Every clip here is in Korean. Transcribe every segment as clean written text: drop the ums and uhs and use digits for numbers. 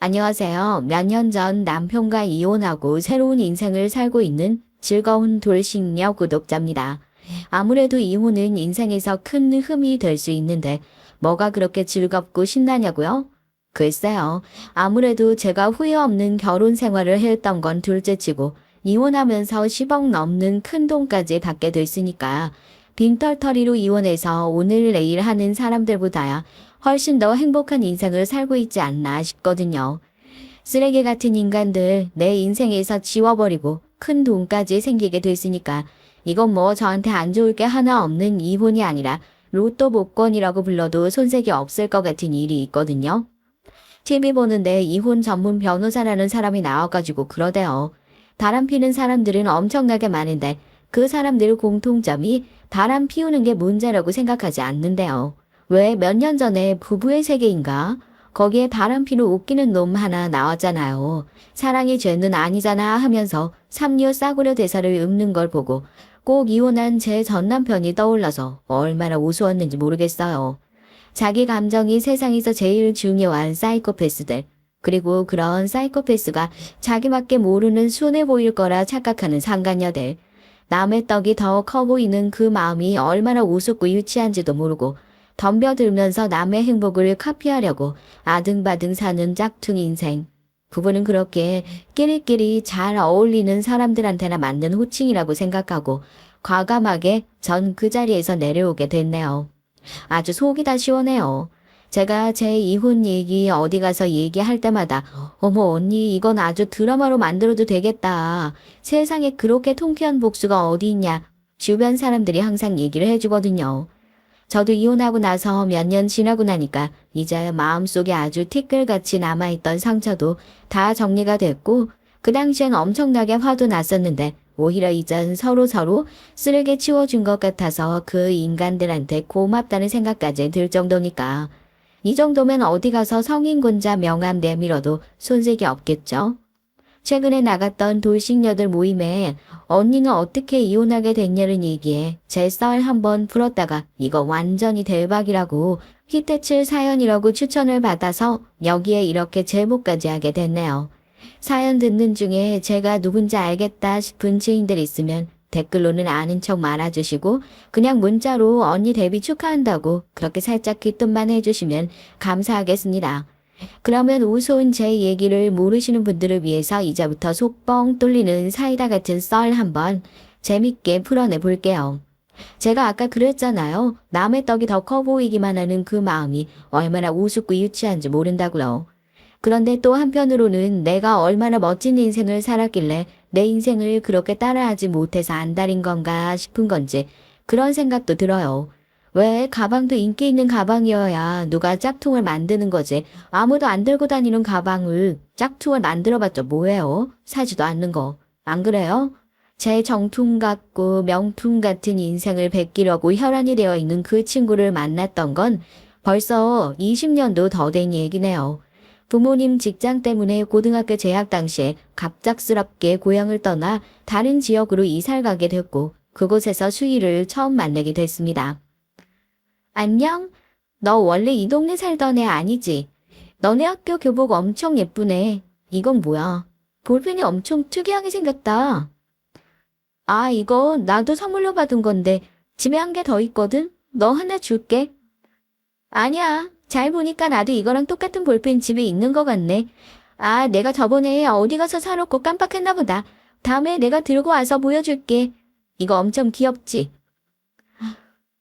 안녕하세요. 몇 년 전 남편과 이혼하고 새로운 인생을 살고 있는 즐거운 돌싱녀 구독자입니다. 아무래도 이혼은 인생에서 큰 흠이 될 수 있는데 뭐가 그렇게 즐겁고 신나냐고요? 글쎄요. 아무래도 제가 후회 없는 결혼 생활을 했던 건 둘째치고 이혼하면서 10억 넘는 큰 돈까지 받게 됐으니까 빈털터리로 이혼해서 오늘 내일 하는 사람들보다야 훨씬 더 행복한 인생을 살고 있지 않나 싶거든요. 쓰레기 같은 인간들 내 인생에서 지워버리고 큰 돈까지 생기게 됐으니까 이건 뭐 저한테 안 좋을 게 하나 없는 이혼이 아니라 로또 복권이라고 불러도 손색이 없을 것 같은 일이 있거든요. TV 보는데 이혼 전문 변호사라는 사람이 나와가지고 그러대요. 바람 피는 사람들은 엄청나게 많은데 그 사람들의 공통점이 바람 피우는 게 문제라고 생각하지 않는데요. 왜 몇 년 전에 부부의 세계인가? 거기에 바람 피는 웃기는 놈 하나 나왔잖아요. 사랑이 죄는 아니잖아 하면서 삼류 싸구려 대사를 읊는 걸 보고 꼭 이혼한 제 전남편이 떠올라서 얼마나 우스웠는지 모르겠어요. 자기 감정이 세상에서 제일 중요한 사이코패스들. 그리고 그런 사이코패스가 자기밖에 모르는 순해 보일 거라 착각하는 상간녀들. 남의 떡이 더 커 보이는 그 마음이 얼마나 우습고 유치한지도 모르고 덤벼들면서 남의 행복을 카피하려고 아등바등 사는 짝퉁 인생. 부부는 그렇게 끼리끼리 잘 어울리는 사람들한테나 맞는 호칭이라고 생각하고 과감하게 전 그 자리에서 내려오게 됐네요. 아주 속이 다 시원해요. 제가 제 이혼 얘기 어디 가서 얘기할 때마다 어머 언니 이건 아주 드라마로 만들어도 되겠다. 세상에 그렇게 통쾌한 복수가 어디 있냐. 주변 사람들이 항상 얘기를 해주거든요. 저도 이혼하고 나서 몇 년 지나고 나니까 이제 마음속에 아주 티끌같이 남아있던 상처도 다 정리가 됐고 그 당시엔 엄청나게 화도 났었는데 오히려 이젠 서로 쓰레기 치워준 것 같아서 그 인간들한테 고맙다는 생각까지 들 정도니까 이 정도면 어디 가서 성인군자 명함 내밀어도 손색이 없겠죠? 최근에 나갔던 돌싱녀들 모임에 언니는 어떻게 이혼하게 됐냐는 얘기에 제 썰 한번 풀었다가 이거 완전히 대박이라고 히트칠 사연이라고 추천을 받아서 여기에 이렇게 제목까지 하게 됐네요. 사연 듣는 중에 제가 누군지 알겠다 싶은 지인들 있으면 댓글로는 아는 척 말아주시고 그냥 문자로 언니 데뷔 축하한다고 그렇게 살짝 귀뜸만 해주시면 감사하겠습니다. 그러면 우스운 제 얘기를 모르시는 분들을 위해서 이제부터 속 뻥 뚫리는 사이다 같은 썰 한번 재밌게 풀어내 볼게요. 제가 아까 그랬잖아요. 남의 떡이 더 커 보이기만 하는 그 마음이 얼마나 우습고 유치한지 모른다고요. 그런데 또 한편으로는 내가 얼마나 멋진 인생을 살았길래 내 인생을 그렇게 따라하지 못해서 안달인 건가 싶은 건지 그런 생각도 들어요. 왜 가방도 인기 있는 가방이어야 누가 짝퉁을 만드는 거지. 아무도 안 들고 다니는 가방을 짝퉁을 만들어봤자 뭐예요? 사지도 않는 거. 안 그래요? 제 정퉁 같고 명퉁 같은 인생을 베끼려고 혈안이 되어 있는 그 친구를 만났던 건 벌써 20년도 더 된 얘기네요. 부모님 직장 때문에 고등학교 재학 당시에 갑작스럽게 고향을 떠나 다른 지역으로 이사를 가게 됐고 그곳에서 수희를 처음 만나게 됐습니다. 안녕? 너 원래 이 동네 살던 애 아니지? 너네 학교 교복 엄청 예쁘네. 이건 뭐야? 볼펜이 엄청 특이하게 생겼다. 아, 이거 나도 선물로 받은 건데 집에 한 개 더 있거든? 너 하나 줄게. 아니야. 잘 보니까 나도 이거랑 똑같은 볼펜 집에 있는 것 같네. 아, 내가 저번에 어디 가서 사놓고 깜빡했나 보다. 다음에 내가 들고 와서 보여줄게. 이거 엄청 귀엽지?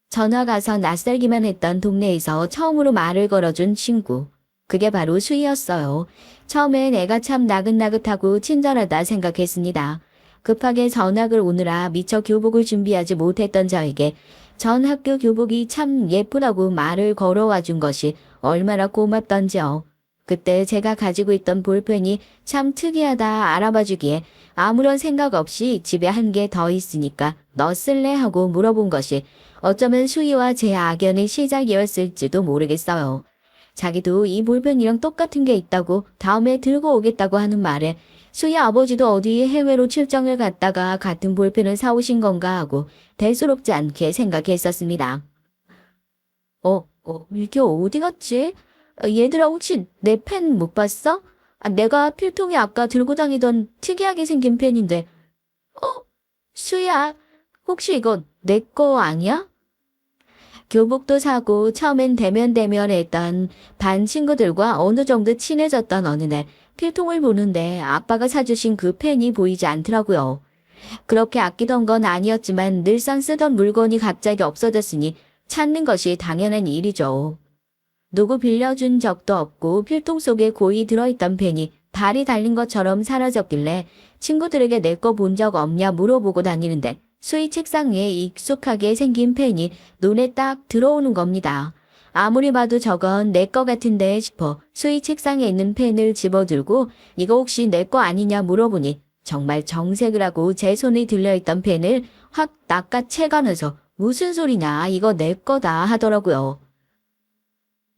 전화 가서 낯설기만 했던 동네에서 처음으로 말을 걸어준 친구. 그게 바로 수희였어요. 처음엔 애가 참 나긋나긋하고 친절하다 생각했습니다. 급하게 전학을 오느라 미처 교복을 준비하지 못했던 저에게 전 학교 교복이 참 예쁘다고 말을 걸어와 준 것이 얼마나 고맙던지요. 그때 제가 가지고 있던 볼펜이 참 특이하다 알아봐 주기에 아무런 생각 없이 집에 한 개 더 있으니까 너 쓸래 하고 물어본 것이 어쩌면 수희와 제 악연의 시작이었을지도 모르겠어요. 자기도 이 볼펜이랑 똑같은 게 있다고 다음에 들고 오겠다고 하는 말에 수희 아버지도 어디 해외로 출장을 갔다가 같은 볼펜을 사오신 건가 하고 대수롭지 않게 생각했었습니다. 이게 어디 갔지? 얘들아 혹시 내 펜 못 봤어? 내가 필통에 아까 들고 다니던 특이하게 생긴 펜인데. 수희야, 혹시 이거 내 거 아니야? 교복도 사고 처음엔 대면대면했던 반 친구들과 어느 정도 친해졌던 어느 날 필통을 보는데 아빠가 사주신 그 펜이 보이지 않더라고요. 그렇게 아끼던 건 아니었지만 늘상 쓰던 물건이 갑자기 없어졌으니 찾는 것이 당연한 일이죠. 누구 빌려준 적도 없고 필통 속에 고이 들어있던 펜이 발이 달린 것처럼 사라졌길래 친구들에게 내 거 본 적 없냐 물어보고 다니는데 수희 책상 위에 익숙하게 생긴 펜이 눈에 딱 들어오는 겁니다. 아무리 봐도 저건 내 거 같은데 싶어 수희 책상에 있는 펜을 집어들고 이거 혹시 내 거 아니냐 물어보니 정말 정색을 하고 제 손에 들려있던 펜을 확 낚아채가면서 무슨 소리냐 이거 내 거다 하더라고요.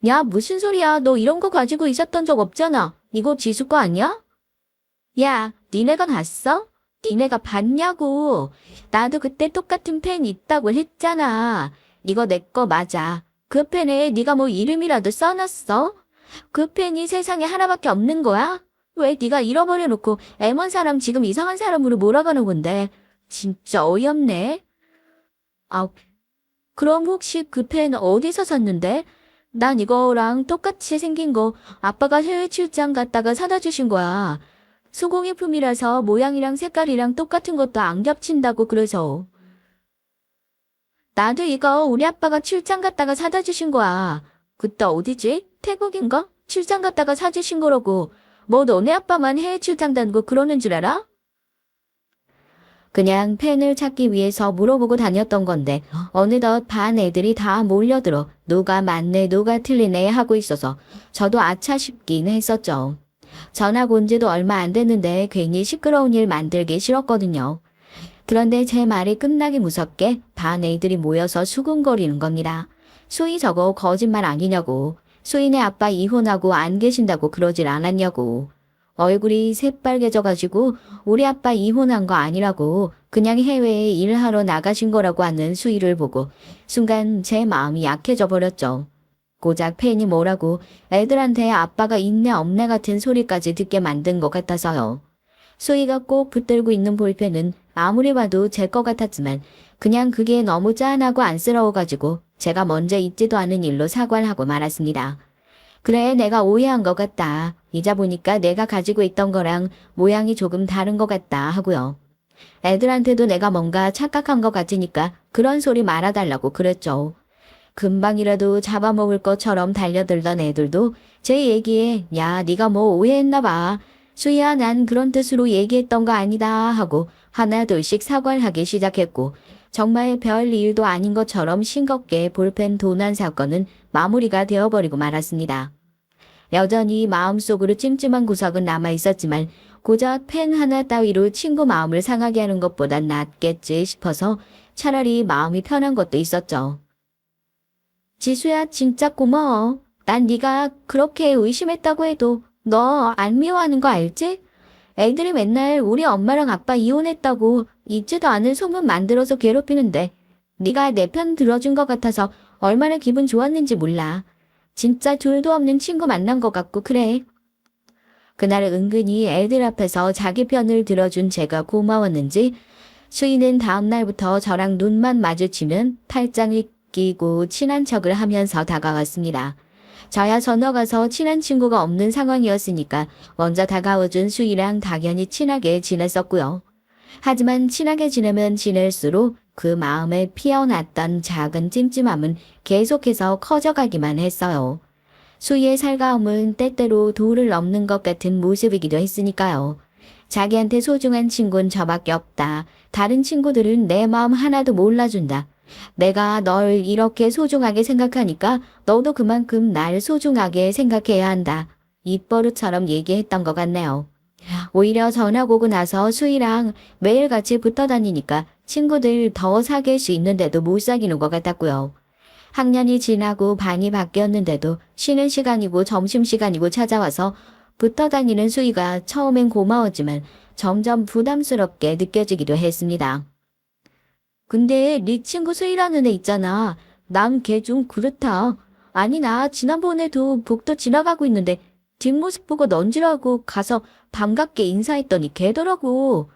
야, 무슨 소리야. 너 이런 거 가지고 있었던 적 없잖아. 이거 지수 거 아니야? 야, 니네가 봤어? 니네가 봤냐고. 나도 그때 똑같은 펜 있다고 했잖아. 이거 내 거 맞아. 그 펜에 네가 뭐 이름이라도 써놨어? 그 펜이 세상에 하나밖에 없는 거야? 왜 네가 잃어버려 놓고 애먼 사람 지금 이상한 사람으로 몰아가는 건데. 진짜 어이없네. 아, 그럼 혹시 그 펜 어디서 샀는데? 난 이거랑 똑같이 생긴 거 아빠가 해외 출장 갔다가 사다 주신 거야. 수공예품이라서 모양이랑 색깔이랑 똑같은 것도 안 겹친다고 그래서. 나도 이거 우리 아빠가 출장 갔다가 사다 주신 거야. 그때 어디지? 태국인가? 출장 갔다가 사주신 거라고. 뭐 너네 아빠만 해외 출장 다니고 그러는 줄 알아? 그냥 펜을 찾기 위해서 물어보고 다녔던 건데 어느덧 반 애들이 다 몰려들어 누가 맞네 누가 틀리네 하고 있어서 저도 아차 싶긴 했었죠. 전학 온 지도 얼마 안 됐는데 괜히 시끄러운 일 만들기 싫었거든요. 그런데 제 말이 끝나기 무섭게 반 애들이 모여서 수군거리는 겁니다. 수희 저거 거짓말 아니냐고. 수희네 아빠 이혼하고 안 계신다고 그러질 않았냐고. 얼굴이 새빨개져가지고 우리 아빠 이혼한 거 아니라고 그냥 해외에 일하러 나가신 거라고 하는 수희를 보고 순간 제 마음이 약해져 버렸죠. 고작 팬이 뭐라고 애들한테 아빠가 있네 없네 같은 소리까지 듣게 만든 것 같아서요. 수희가 꼭 붙들고 있는 볼펜은 아무리 봐도 제 거 같았지만 그냥 그게 너무 짠하고 안쓰러워가지고 제가 먼저 있지도 않은 일로 사과를 하고 말았습니다. 그래, 내가 오해한 것 같다. 이자 보니까 내가 가지고 있던 거랑 모양이 조금 다른 것 같다 하고요. 애들한테도 내가 뭔가 착각한 것 같으니까 그런 소리 말아달라고 그랬죠. 금방이라도 잡아먹을 것처럼 달려들던 애들도 제 얘기에 야, 네가 뭐 오해했나 봐. 수희야, 난 그런 뜻으로 얘기했던 거 아니다 하고 하나둘씩 사과를 하기 시작했고 정말 별 일도 아닌 것처럼 싱겁게 볼펜 도난 사건은 마무리가 되어버리고 말았습니다. 여전히 마음속으로 찜찜한 구석은 남아있었지만 고작 펜 하나 따위로 친구 마음을 상하게 하는 것보단 낫겠지 싶어서 차라리 마음이 편한 것도 있었죠. 지수야, 진짜 고마워. 난 네가 그렇게 의심했다고 해도 너 안 미워하는 거 알지? 애들이 맨날 우리 엄마랑 아빠 이혼했다고 있지도 않은 소문 만들어서 괴롭히는데 네가 내 편 들어준 것 같아서 얼마나 기분 좋았는지 몰라. 진짜 둘도 없는 친구 만난 것 같고 그래. 그날 은근히 애들 앞에서 자기 편을 들어준 제가 고마웠는지 수희는 다음날부터 저랑 눈만 마주치면 팔짱을 끼고 친한 척을 하면서 다가왔습니다. 저야 전화 가서 친한 친구가 없는 상황이었으니까 먼저 다가와준 수희랑 당연히 친하게 지냈었고요. 하지만 친하게 지내면 지낼수록 그 마음에 피어났던 작은 찜찜함은 계속해서 커져가기만 했어요. 수희의 살가움은 때때로 도를 넘는 것 같은 모습이기도 했으니까요. 자기한테 소중한 친구는 저밖에 없다. 다른 친구들은 내 마음 하나도 몰라준다. 내가 널 이렇게 소중하게 생각하니까 너도 그만큼 날 소중하게 생각해야 한다. 입버릇처럼 얘기했던 것 같네요. 오히려 전학 오고 나서 수희랑 매일 같이 붙어 다니니까 친구들 더 사귈 수 있는데도 못 사귀는 것 같았고요. 학년이 지나고 반이 바뀌었는데도 쉬는 시간이고 점심시간이고 찾아와서 붙어 다니는 수희가 처음엔 고마웠지만 점점 부담스럽게 느껴지기도 했습니다. 근데 네 친구 수희라는 애 있잖아. 난 걔 좀 그렇다. 아니 나 지난번에도 복도 지나가고 있는데 뒷모습 보고 넌지라고 가서 반갑게 인사했더니 걔더라고.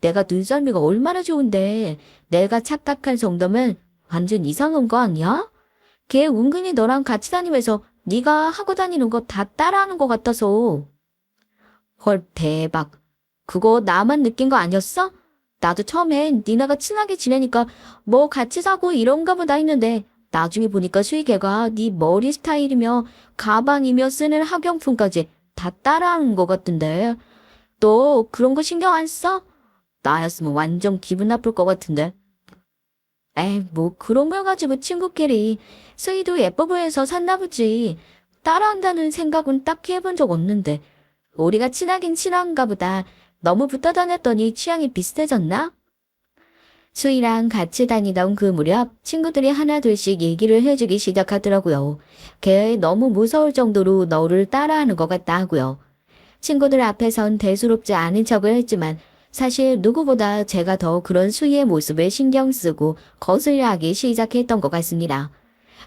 내가 눈썰미가 얼마나 좋은데 내가 착각할 정도면 완전 이상한 거 아니야? 걔 은근히 너랑 같이 다니면서 네가 하고 다니는 거 다 따라하는 것 같아서. 헐, 대박. 그거 나만 느낀 거 아니었어? 나도 처음엔 니나가 친하게 지내니까 뭐 같이 사고 이런가 보다 했는데 나중에 보니까 수희 걔가 네 머리 스타일이며 가방이며 쓰는 학용품까지 다 따라하는 것 같던데. 너 그런 거 신경 안 써? 나였으면 완전 기분 나쁠 것 같은데. 에이, 뭐 그런 걸 가지고 친구끼리 수희도 예뻐 보여서 샀나 보지. 따라한다는 생각은 딱히 해본 적 없는데. 우리가 친하긴 친한가 보다. 너무 붙어 다녔더니 취향이 비슷해졌나? 수희랑 같이 다니던 그 무렵 친구들이 하나둘씩 얘기를 해주기 시작하더라고요. 걔 너무 무서울 정도로 너를 따라하는 것 같다 하고요. 친구들 앞에선 대수롭지 않은 척을 했지만 사실 누구보다 제가 더 그런 수희의 모습에 신경 쓰고 거슬려 하기 시작했던 것 같습니다.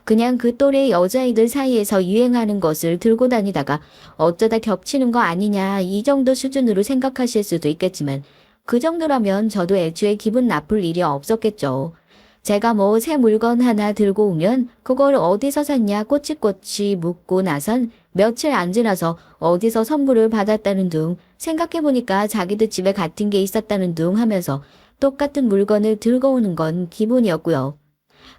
그냥 그 또래 여자아이들 사이에서 유행하는 것을 들고 다니다가 어쩌다 겹치는 거 아니냐 이 정도 수준으로 생각하실 수도 있겠지만 그 정도라면 저도 애초에 기분 나쁠 일이 없었겠죠. 제가 뭐 새 물건 하나 들고 오면 그걸 어디서 샀냐 꼬치꼬치 묻고 나선 며칠 안 지나서 어디서 선물을 받았다는 둥 생각해보니까 자기도 집에 같은 게 있었다는 둥 하면서 똑같은 물건을 들고 오는 건 기본이었고요.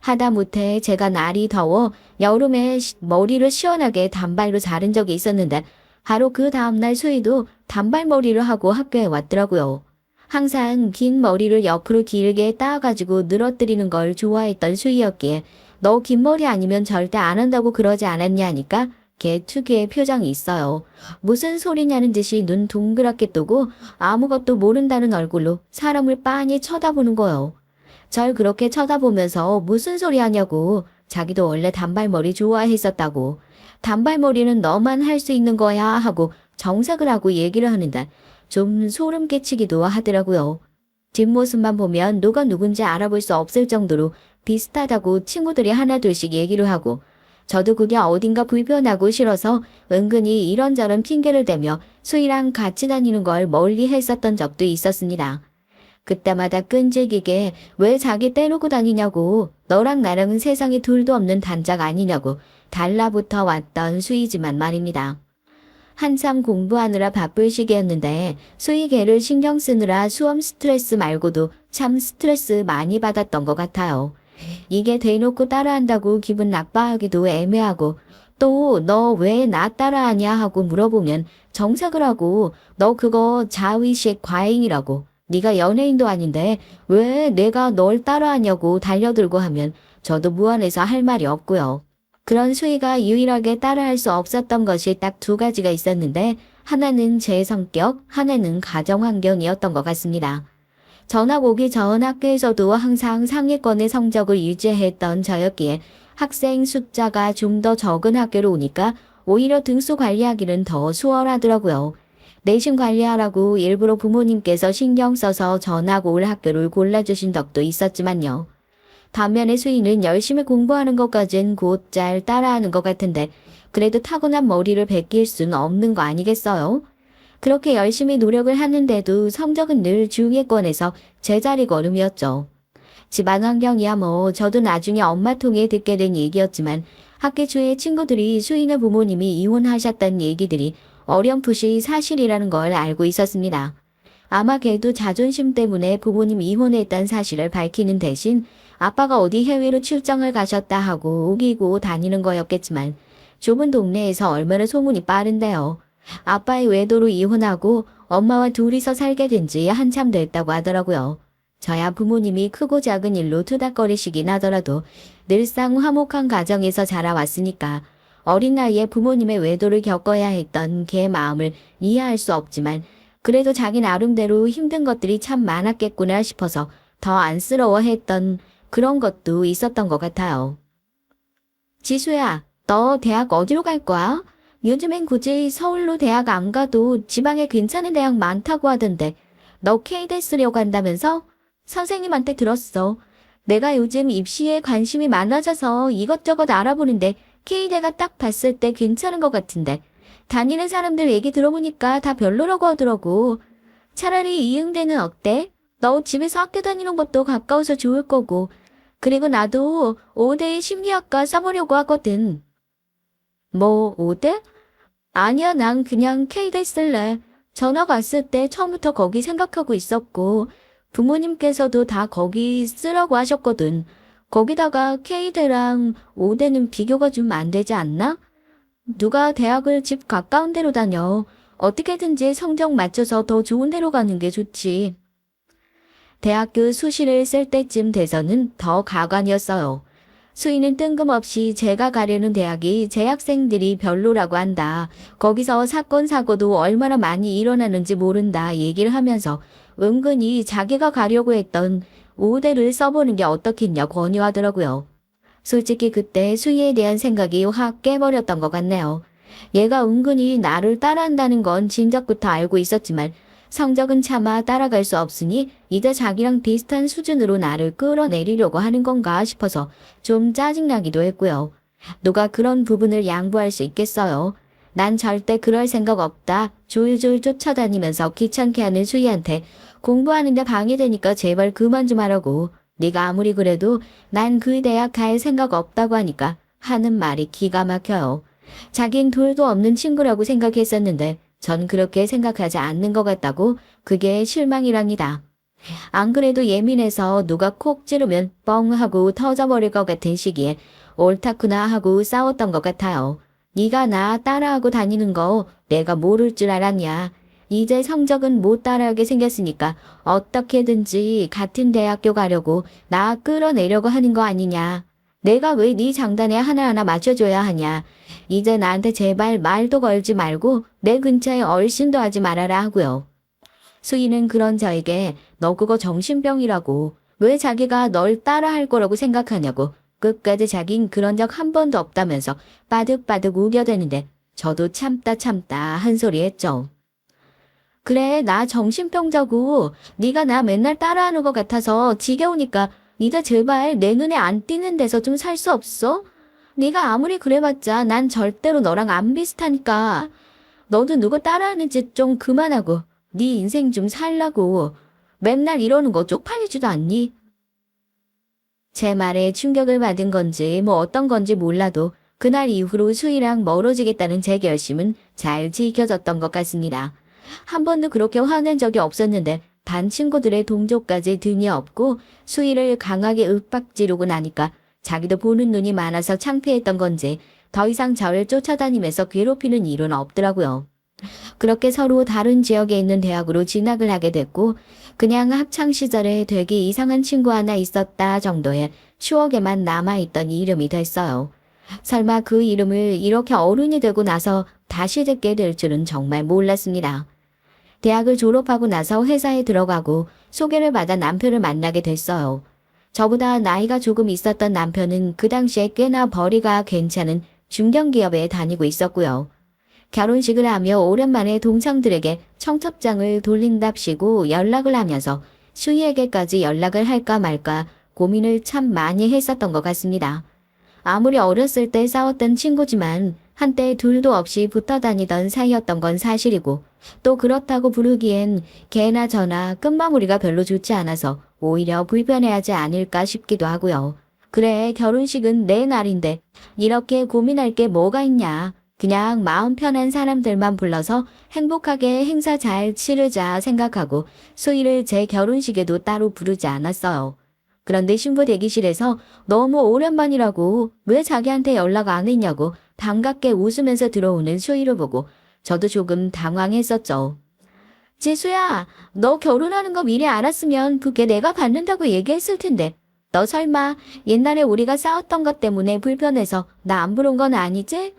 하다못해 제가 날이 더워 여름에 머리를 시원하게 단발로 자른 적이 있었는데 바로 그 다음날 수희도 단발머리를 하고 학교에 왔더라고요. 항상 긴 머리를 옆으로 길게 따가지고 늘어뜨리는 걸 좋아했던 수희였기에 너 긴 머리 아니면 절대 안 한다고 그러지 않았냐 하니까 걔 특유의 표정이 있어요. 무슨 소리냐는 듯이 눈 동그랗게 뜨고 아무것도 모른다는 얼굴로 사람을 빤히 쳐다보는 거예요. 절 그렇게 쳐다보면서 무슨 소리 하냐고. 자기도 원래 단발머리 좋아했었다고. 단발머리는 너만 할 수 있는 거야 하고 정색을 하고 얘기를 하는데 좀 소름 끼치기도 하더라고요. 뒷모습만 보면 누가 누군지 알아볼 수 없을 정도로 비슷하다고 친구들이 하나둘씩 얘기를 하고 저도 그게 어딘가 불편하고 싫어서 은근히 이런저런 핑계를 대며 수희랑 같이 다니는 걸 멀리 했었던 적도 있었습니다. 그때마다 끈질기게 왜 자기 떼놓고 다니냐고 너랑 나랑은 세상에 둘도 없는 단짝 아니냐고 달라붙어 왔던 수희지만 말입니다. 한참 공부하느라 바쁠 시기였는데 수희 걔를 신경 쓰느라 수험 스트레스 말고도 참 스트레스 많이 받았던 것 같아요. 이게 대놓고 따라한다고 기분 나빠하기도 애매하고 또 너 왜 나 따라하냐 하고 물어보면 정색을 하고 너 그거 자의식 과잉이라고 네가 연예인도 아닌데 왜 내가 널 따라하냐고 달려들고 하면 저도 무안해서 할 말이 없고요. 그런 수희가 유일하게 따라할 수 없었던 것이 딱 두 가지가 있었는데 하나는 제 성격, 하나는 가정 환경이었던 것 같습니다. 전학 오기 전 학교에서도 항상 상위권의 성적을 유지했던 저였기에 학생 숫자가 좀 더 적은 학교로 오니까 오히려 등수 관리하기는 더 수월하더라고요. 내신 관리하라고 일부러 부모님께서 신경 써서 전학 올 학교를 골라주신 덕도 있었지만요. 반면에 수희는 열심히 공부하는 것까진 곧잘 따라하는 것 같은데 그래도 타고난 머리를 베낄 수는 없는 거 아니겠어요? 그렇게 열심히 노력을 하는데도 성적은 늘 중위권에서 제자리 걸음이었죠. 집안 환경이야 뭐 저도 나중에 엄마 통해 듣게 된 얘기였지만 학기 초에 친구들이 수희네 부모님이 이혼하셨다는 얘기들이 어렴풋이 사실이라는 걸 알고 있었습니다. 아마 걔도 자존심 때문에 부모님 이혼했다는 사실을 밝히는 대신 아빠가 어디 해외로 출장을 가셨다 하고 우기고 다니는 거였겠지만 좁은 동네에서 얼마나 소문이 빠른데요. 아빠의 외도로 이혼하고 엄마와 둘이서 살게 된 지 한참 됐다고 하더라고요. 저야 부모님이 크고 작은 일로 투닥거리시긴 하더라도 늘상 화목한 가정에서 자라왔으니까 어린 나이에 부모님의 외도를 겪어야 했던 걔 마음을 이해할 수 없지만 그래도 자기 나름대로 힘든 것들이 참 많았겠구나 싶어서 더 안쓰러워했던 그런 것도 있었던 것 같아요. 지수야, 너 대학 어디로 갈 거야? 요즘엔 굳이 서울로 대학 안 가도 지방에 괜찮은 대학 많다고 하던데 너 K대 쓰려고 한다면서? 선생님한테 들었어. 내가 요즘 입시에 관심이 많아져서 이것저것 알아보는데 K대가 딱 봤을 때 괜찮은 것 같은데 다니는 사람들 얘기 들어보니까 다 별로라고 하더라고. 차라리 이응대는 어때? 너 집에서 학교 다니는 것도 가까워서 좋을 거고. 그리고 나도 5대 심리학과 써보려고 하거든. 뭐 5대? 아니야, 난 그냥 K대 쓸래. 전학 왔을 때 처음부터 거기 생각하고 있었고 부모님께서도 다 거기 쓰라고 하셨거든. 거기다가 K대랑 5대는 비교가 좀 안 되지 않나? 누가 대학을 집 가까운 데로 다녀. 어떻게든지 성적 맞춰서 더 좋은 데로 가는 게 좋지. 대학교 수시를 쓸 때쯤 돼서는 더 가관이었어요. 수희는 뜬금없이 제가 가려는 대학이 재학생들이 별로라고 한다. 거기서 사건 사고도 얼마나 많이 일어나는지 모른다 얘기를 하면서 은근히 자기가 가려고 했던 5대를 써보는 게 어떻겠냐 권유하더라고요. 솔직히 그때 수희에 대한 생각이 확 깨버렸던 것 같네요. 얘가 은근히 나를 따라한다는 건 진작부터 알고 있었지만 성적은 차마 따라갈 수 없으니 이제 자기랑 비슷한 수준으로 나를 끌어내리려고 하는 건가 싶어서 좀 짜증나기도 했고요. 누가 그런 부분을 양보할 수 있겠어요? 난 절대 그럴 생각 없다. 졸졸 쫓아다니면서 귀찮게 하는 수희한테 공부하는데 방해되니까 제발 그만 좀 하라고. 네가 아무리 그래도 난 그 대학 갈 생각 없다고 하니까 하는 말이 기가 막혀요. 자긴 돌도 없는 친구라고 생각했었는데 전 그렇게 생각하지 않는 것 같다고. 그게 실망이랍니다. 안 그래도 예민해서 누가 콕 찌르면 뻥 하고 터져버릴 것 같은 시기에 옳다구나 하고 싸웠던 것 같아요. 네가 나 따라하고 다니는 거 내가 모를 줄 알았냐. 이제 성적은 못 따라하게 생겼으니까 어떻게든지 같은 대학교 가려고 나 끌어내려고 하는 거 아니냐. 내가 왜 네 장단에 하나하나 맞춰줘야 하냐. 이제 나한테 제발 말도 걸지 말고 내 근처에 얼씬도 하지 말아라 하고요. 수희는 그런 저에게 너 그거 정신병이라고. 왜 자기가 널 따라할 거라고 생각하냐고. 끝까지 자긴 그런 적 한 번도 없다면서 빠득빠득 우겨대는데 저도 참다 한 소리 했죠. 그래, 나 정신병자고 네가 나 맨날 따라하는 것 같아서 지겨우니까 이제 제발 내 눈에 안 띄는 데서 좀 살 수 없어? 네가 아무리 그래봤자 난 절대로 너랑 안 비슷하니까. 너도 누구 따라하는 짓 좀 그만하고 네 인생 좀 살라고. 맨날 이러는 거 쪽팔리지도 않니? 제 말에 충격을 받은 건지 뭐 어떤 건지 몰라도 그날 이후로 수희랑 멀어지겠다는 제 결심은 잘 지켜졌던 것 같습니다. 한 번도 그렇게 화낸 적이 없었는데 반 친구들의 동조까지 등이 없고 수희를 강하게 윽박지르고 나니까 자기도 보는 눈이 많아서 창피했던 건지 더 이상 저를 쫓아다니면서 괴롭히는 일은 없더라고요. 그렇게 서로 다른 지역에 있는 대학으로 진학을 하게 됐고 그냥 학창 시절에 되게 이상한 친구 하나 있었다 정도의 추억에만 남아있던 이름이 됐어요. 설마 그 이름을 이렇게 어른이 되고 나서 다시 듣게 될 줄은 정말 몰랐습니다. 대학을 졸업하고 나서 회사에 들어가고 소개를 받아 남편을 만나게 됐어요. 저보다 나이가 조금 있었던 남편은 그 당시에 꽤나 벌이가 괜찮은 중견기업에 다니고 있었고요. 결혼식을 하며 오랜만에 동창들에게 청첩장을 돌린답시고 연락을 하면서 수희에게까지 연락을 할까 말까 고민을 참 많이 했었던 것 같습니다. 아무리 어렸을 때 싸웠던 친구지만 한때 둘도 없이 붙어 다니던 사이였던 건 사실이고 또 그렇다고 부르기엔 걔나 저나 끝마무리가 별로 좋지 않아서 오히려 불편해하지 않을까 싶기도 하고요. 그래, 결혼식은 내 날인데 이렇게 고민할 게 뭐가 있냐. 그냥 마음 편한 사람들만 불러서 행복하게 행사 잘 치르자 생각하고 수희를 제 결혼식에도 따로 부르지 않았어요. 그런데 신부 대기실에서 너무 오랜만이라고 왜 자기한테 연락 안 했냐고 반갑게 웃으면서 들어오는 수희를 보고 저도 조금 당황했었죠. 지수야, 너 결혼하는 거 미리 알았으면 그게 내가 받는다고 얘기했을 텐데 너 설마 옛날에 우리가 싸웠던 것 때문에 불편해서 나 안 부른 건 아니지?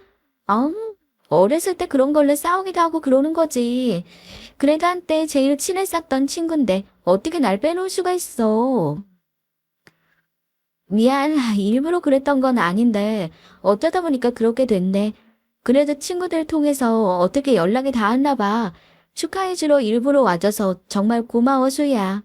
어렸을 때 그런 걸로 싸우기도 하고 그러는 거지. 그래도 한때 제일 친했었던 친구인데 어떻게 날 빼놓을 수가 있어. 미안, 일부러 그랬던 건 아닌데 어쩌다 보니까 그렇게 됐네. 그래도 친구들 통해서 어떻게 연락이 닿았나 봐. 축하해주러 일부러 와줘서 정말 고마워, 수야.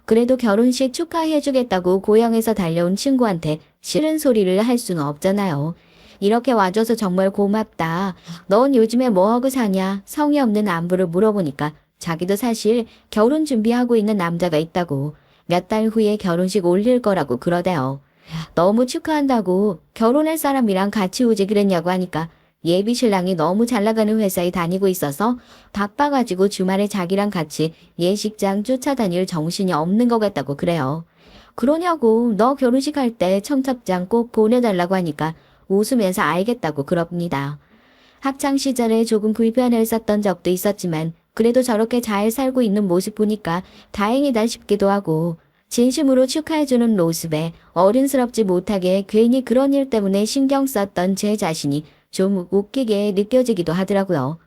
그래도 결혼식 축하해주겠다고 고향에서 달려온 친구한테 싫은 소리를 할 수는 없잖아요. 이렇게 와줘서 정말 고맙다. 넌 요즘에 뭐하고 사냐? 성의 없는 안부를 물어보니까 자기도 사실 결혼 준비하고 있는 남자가 있다고. 몇 달 후에 결혼식 올릴 거라고 그러대요. 너무 축하한다고 결혼할 사람이랑 같이 오지 그랬냐고 하니까 예비 신랑이 너무 잘 나가는 회사에 다니고 있어서 바빠가지고 주말에 자기랑 같이 예식장 쫓아다닐 정신이 없는 것 같다고 그래요. 그러냐고 너 결혼식 할 때 청첩장 꼭 보내달라고 하니까 웃으면서 알겠다고 그럽니다. 학창 시절에 조금 불편했었던 적도 있었지만 그래도 저렇게 잘 살고 있는 모습 보니까 다행이다 싶기도 하고 진심으로 축하해주는 모습에 어른스럽지 못하게 괜히 그런 일 때문에 신경 썼던 제 자신이 좀 웃기게 느껴지기도 하더라고요.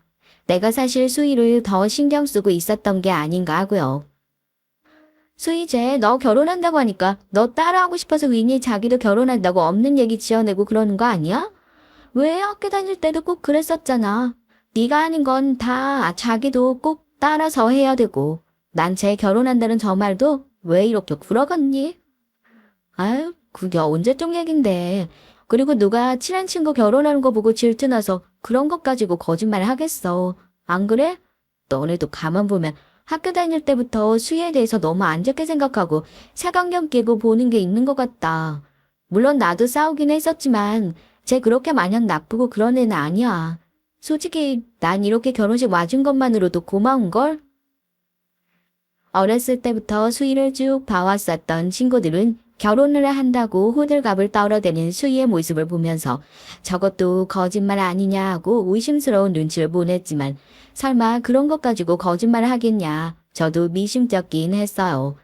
내가 사실 수희를 더 신경 쓰고 있었던 게 아닌가 하고요. 수희제 너 결혼한다고 하니까 너 따라하고 싶어서 괜히 자기도 결혼한다고 없는 얘기 지어내고 그러는 거 아니야? 왜 학교 다닐 때도 꼭 그랬었잖아. 네가 하는 건 다 자기도 꼭 따라서 해야 되고 난 쟤 결혼한다는 저 말도 왜 이렇게 굴어갔니? 아유 그게 언제적 얘긴데. 그리고 누가 친한 친구 결혼하는 거 보고 질투나서 그런 것 가지고 거짓말 하겠어. 안 그래? 너네도 가만 보면 학교 다닐 때부터 수희에 대해서 너무 안 좋게 생각하고 색안경 끼고 보는 게 있는 것 같다. 물론 나도 싸우긴 했었지만 쟤 그렇게 마냥 나쁘고 그런 애는 아니야. 솔직히 난 이렇게 결혼식 와준 것만으로도 고마운걸? 어렸을 때부터 수희를 쭉 봐왔었던 친구들은 결혼을 한다고 호들갑을 떨어대는 수희의 모습을 보면서 저것도 거짓말 아니냐 하고 의심스러운 눈치를 보냈지만 설마 그런 것 가지고 거짓말 하겠냐. 저도 미심쩍긴 했어요.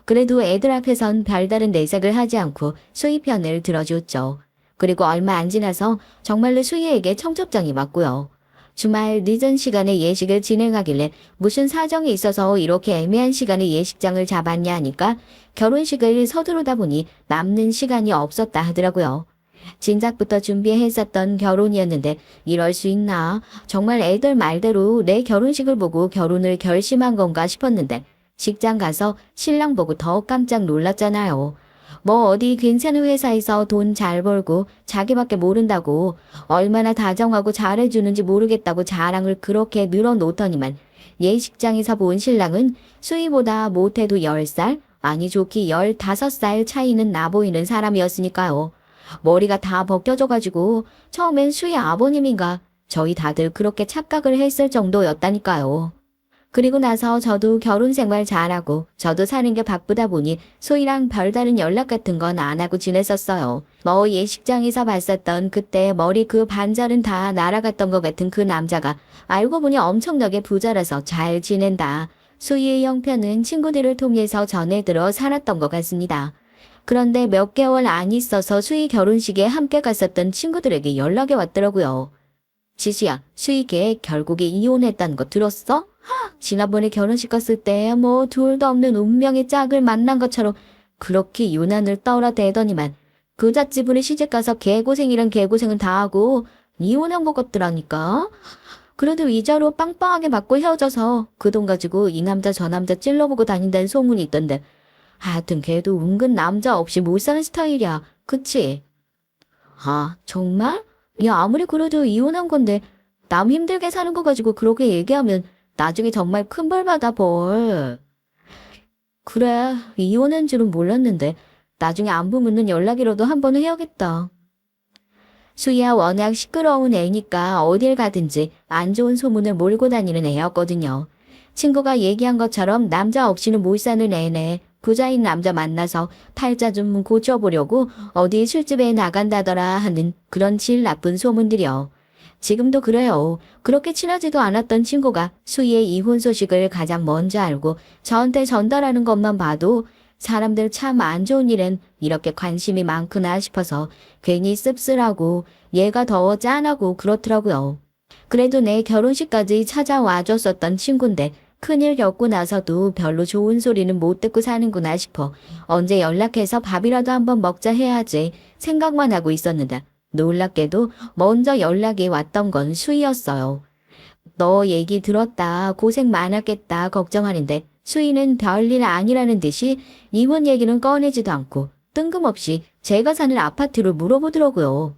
그래도 애들 앞에선 별다른 내색을 하지 않고 수희 편을 들어줬죠. 그리고 얼마 안 지나서 정말로 수희에게 청첩장이 왔고요. 주말 늦은 시간에 예식을 진행하길래 무슨 사정이 있어서 이렇게 애매한 시간에 예식장을 잡았냐 하니까 결혼식을 서두르다 보니 남는 시간이 없었다 하더라고요. 진작부터 준비했었던 결혼이었는데 이럴 수 있나? 정말 애들 말대로 내 결혼식을 보고 결혼을 결심한 건가 싶었는데 직장 가서 신랑 보고 더 깜짝 놀랐잖아요. 뭐 어디 괜찮은 회사에서 돈 잘 벌고 자기밖에 모른다고 얼마나 다정하고 잘해주는지 모르겠다고 자랑을 그렇게 늘어놓더니만 예식장에서 본 신랑은 수희보다 못해도 10살, 아니 좋기 15살 차이는 나 보이는 사람이었으니까요. 머리가 다 벗겨져가지고 처음엔 수희 아버님인가 저희 다들 그렇게 착각을 했을 정도였다니까요. 그리고 나서 저도 결혼 생활 잘하고 저도 사는 게 바쁘다 보니 소희랑 별다른 연락 같은 건 안 하고 지냈었어요. 뭐 예식장에서 봤었던 그때 머리 그 반절은 다 날아갔던 것 같은 그 남자가 알고 보니 엄청나게 부자라서 잘 지낸다. 소희의 형편은 친구들을 통해서 전해 들어 살았던 것 같습니다. 그런데 몇 개월 안 있어서 수희 결혼식에 함께 갔었던 친구들에게 연락이 왔더라고요. 지수야, 수희 걔 결국에 이혼했다는 거 들었어? 지난번에 결혼식 갔을 때 뭐 둘도 없는 운명의 짝을 만난 것처럼 그렇게 유난을 떠라대더니만 그 잣집으로 시집가서 개고생이란 개고생은 다 하고 이혼한 것 같더라니까. 그래도 이자로 빵빵하게 받고 헤어져서 그 돈 가지고 이 남자 저 남자 찔러보고 다닌다는 소문이 있던데 하여튼 걔도 은근 남자 없이 못 사는 스타일이야. 그치? 아 정말? 야 아무리 그래도 이혼한 건데 남 힘들게 사는 거 가지고 그렇게 얘기하면 나중에 정말 큰 벌 받아 벌. 그래 이혼한 줄은 몰랐는데 나중에 안부 묻는 연락이라도 한번 해야겠다. 수희야 워낙 시끄러운 애니까 어딜 가든지 안 좋은 소문을 몰고 다니는 애였거든요. 친구가 얘기한 것처럼 남자 없이는 못 사는 애네. 부자인 남자 만나서 팔자 좀 고쳐보려고 어디 술집에 나간다더라 하는 그런 질 나쁜 소문들이요. 지금도 그래요. 그렇게 친하지도 않았던 친구가 수희의 이혼 소식을 가장 먼저 알고 저한테 전달하는 것만 봐도 사람들 참 안 좋은 일엔 이렇게 관심이 많구나 싶어서 괜히 씁쓸하고 얘가 더 짠하고 그렇더라고요. 그래도 내 결혼식까지 찾아와 줬었던 친구인데 큰일 겪고 나서도 별로 좋은 소리는 못 듣고 사는구나 싶어 언제 연락해서 밥이라도 한번 먹자 해야지 생각만 하고 있었는데 놀랍게도 먼저 연락이 왔던 건 수희였어요. 너 얘기 들었다. 고생 많았겠다. 걱정하는데 수희는 별일 아니라는 듯이 이혼 얘기는 꺼내지도 않고 뜬금없이 제가 사는 아파트를 물어보더라고요.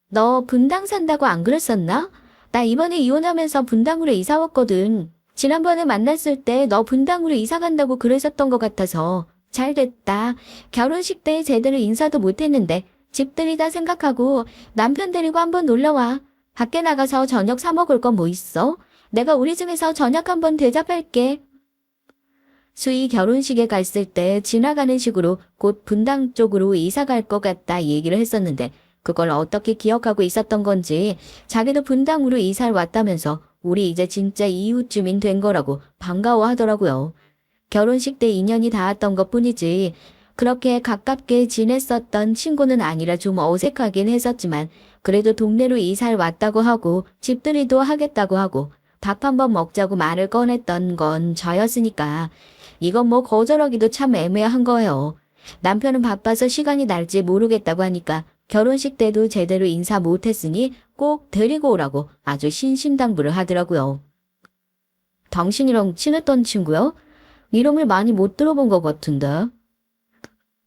너 분당 산다고 안 그랬었나? 나 이번에 이혼하면서 분당으로 이사 왔거든. 지난번에 만났을 때 너 분당으로 이사 간다고 그랬었던 것 같아서. 잘 됐다. 결혼식 때 제대로 인사도 못했는데 집들이다 생각하고 남편 데리고 한번 놀러와. 밖에 나가서 저녁 사 먹을 건 뭐 있어? 내가 우리 집에서 저녁 한번 대접할게. 수희 결혼식에 갔을 때 지나가는 식으로 곧 분당 쪽으로 이사 갈 것 같다 얘기를 했었는데 그걸 어떻게 기억하고 있었던 건지 자기도 분당으로 이사를 왔다면서 우리 이제 진짜 이웃 주민 된 거라고 반가워하더라고요. 결혼식 때 인연이 닿았던 것뿐이지 그렇게 가깝게 지냈었던 친구는 아니라 좀 어색하긴 했었지만 그래도 동네로 이사를 왔다고 하고 집들이도 하겠다고 하고 밥 한번 먹자고 말을 꺼냈던 건 저였으니까 이건 뭐 거절하기도 참 애매한 거예요. 남편은 바빠서 시간이 날지 모르겠다고 하니까 결혼식 때도 제대로 인사 못했으니 꼭 데리고 오라고 아주 신신당부를 하더라고요. 당신이랑 친했던 친구요? 이름을 많이 못 들어본 것 같은데.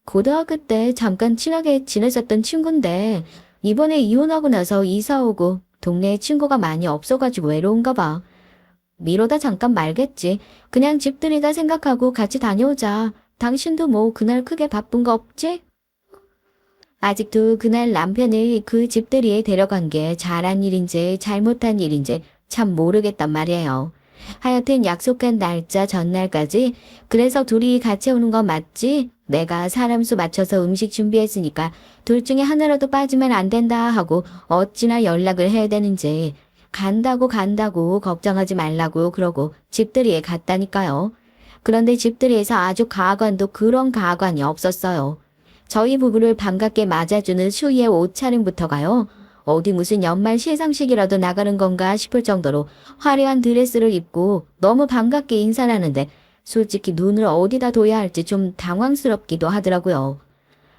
고등학교 때 잠깐 친하게 지냈었던 친구인데 이번에 이혼하고 나서 이사 오고 동네에 친구가 많이 없어가지고 외로운가 봐. 미뤄다 잠깐 말겠지. 그냥 집들이다 생각하고 같이 다녀오자. 당신도 뭐 그날 크게 바쁜 거 없지? 아직도 그날 남편을 그 집들이에 데려간 게 잘한 일인지 잘못한 일인지 참 모르겠단 말이에요. 하여튼 약속한 날짜 전날까지 그래서 둘이 같이 오는 건 맞지? 내가 사람 수 맞춰서 음식 준비했으니까 둘 중에 하나라도 빠지면 안 된다 하고 어찌나 연락을 해야 되는지 간다고 걱정하지 말라고 그러고 집들이에 갔다니까요. 그런데 집들이에서 아주 가관도 그런 가관이 없었어요. 저희 부부를 반갑게 맞아주는 수희의 옷차림부터가요. 어디 무슨 연말 시상식이라도 나가는 건가 싶을 정도로 화려한 드레스를 입고 너무 반갑게 인사를 하는데 솔직히 눈을 어디다 둬야 할지 좀 당황스럽기도 하더라고요.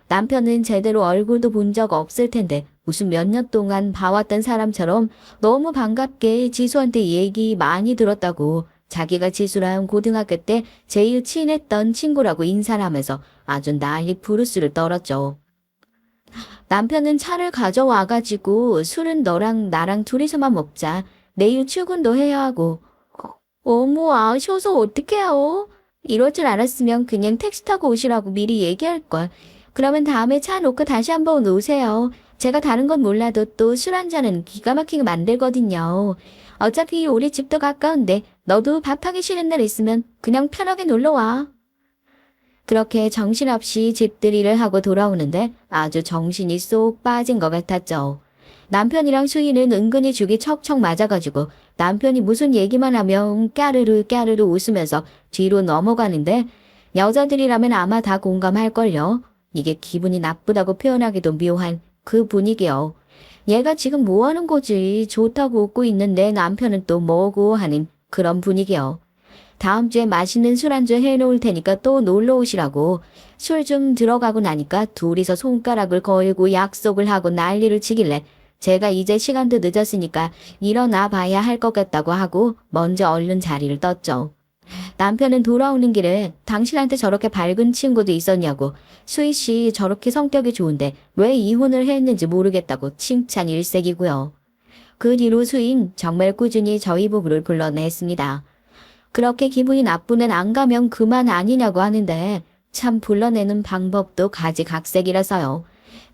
남편은 제대로 얼굴도 본 적 없을 텐데 무슨 몇 년 동안 봐왔던 사람처럼 너무 반갑게 지수한테 얘기 많이 들었다고 자기가 지수랑 고등학교 때 제일 친했던 친구라고 인사를 하면서 아주 난리 부르스를 떨었죠. 남편은 차를 가져와가지고 술은 너랑 나랑 둘이서만 먹자. 내일 출근도 해야 하고. 어머 아셔서 어떡해요? 이럴 줄 알았으면 그냥 택시 타고 오시라고 미리 얘기할걸. 그러면 다음에 차 놓고 다시 한번 오세요. 제가 다른 건 몰라도 또 술 한 잔은 기가 막히게 만들거든요. 어차피 우리 집도 가까운데 너도 밥하기 싫은 날 있으면 그냥 편하게 놀러와. 그렇게 정신없이 집들이를 하고 돌아오는데 아주 정신이 쏙 빠진 것 같았죠. 남편이랑 수희는 은근히 죽이 척척 맞아가지고 남편이 무슨 얘기만 하면 까르르 웃으면서 뒤로 넘어가는데 여자들이라면 아마 다 공감할걸요. 이게 기분이 나쁘다고 표현하기도 묘한 그 분위기요. 얘가 지금 뭐 하는 거지? 좋다고 웃고 있는데 남편은 또 뭐고 하는 그런 분위기요. 다음 주에 맛있는 술 한잔 해놓을 테니까 또 놀러 오시라고. 술 좀 들어가고 나니까 둘이서 손가락을 걸고 약속을 하고 난리를 치길래 제가 이제 시간도 늦었으니까 일어나 봐야 할 것 같다고 하고 먼저 얼른 자리를 떴죠. 남편은 돌아오는 길에 당신한테 저렇게 밝은 친구도 있었냐고 수희 씨 저렇게 성격이 좋은데 왜 이혼을 했는지 모르겠다고 칭찬 일색이고요. 그 뒤로 수인 정말 꾸준히 저희 부부를 불러냈습니다. 그렇게 기분이 나쁘면 안 가면 그만 아니냐고 하는데 참 불러내는 방법도 가지각색이라서요.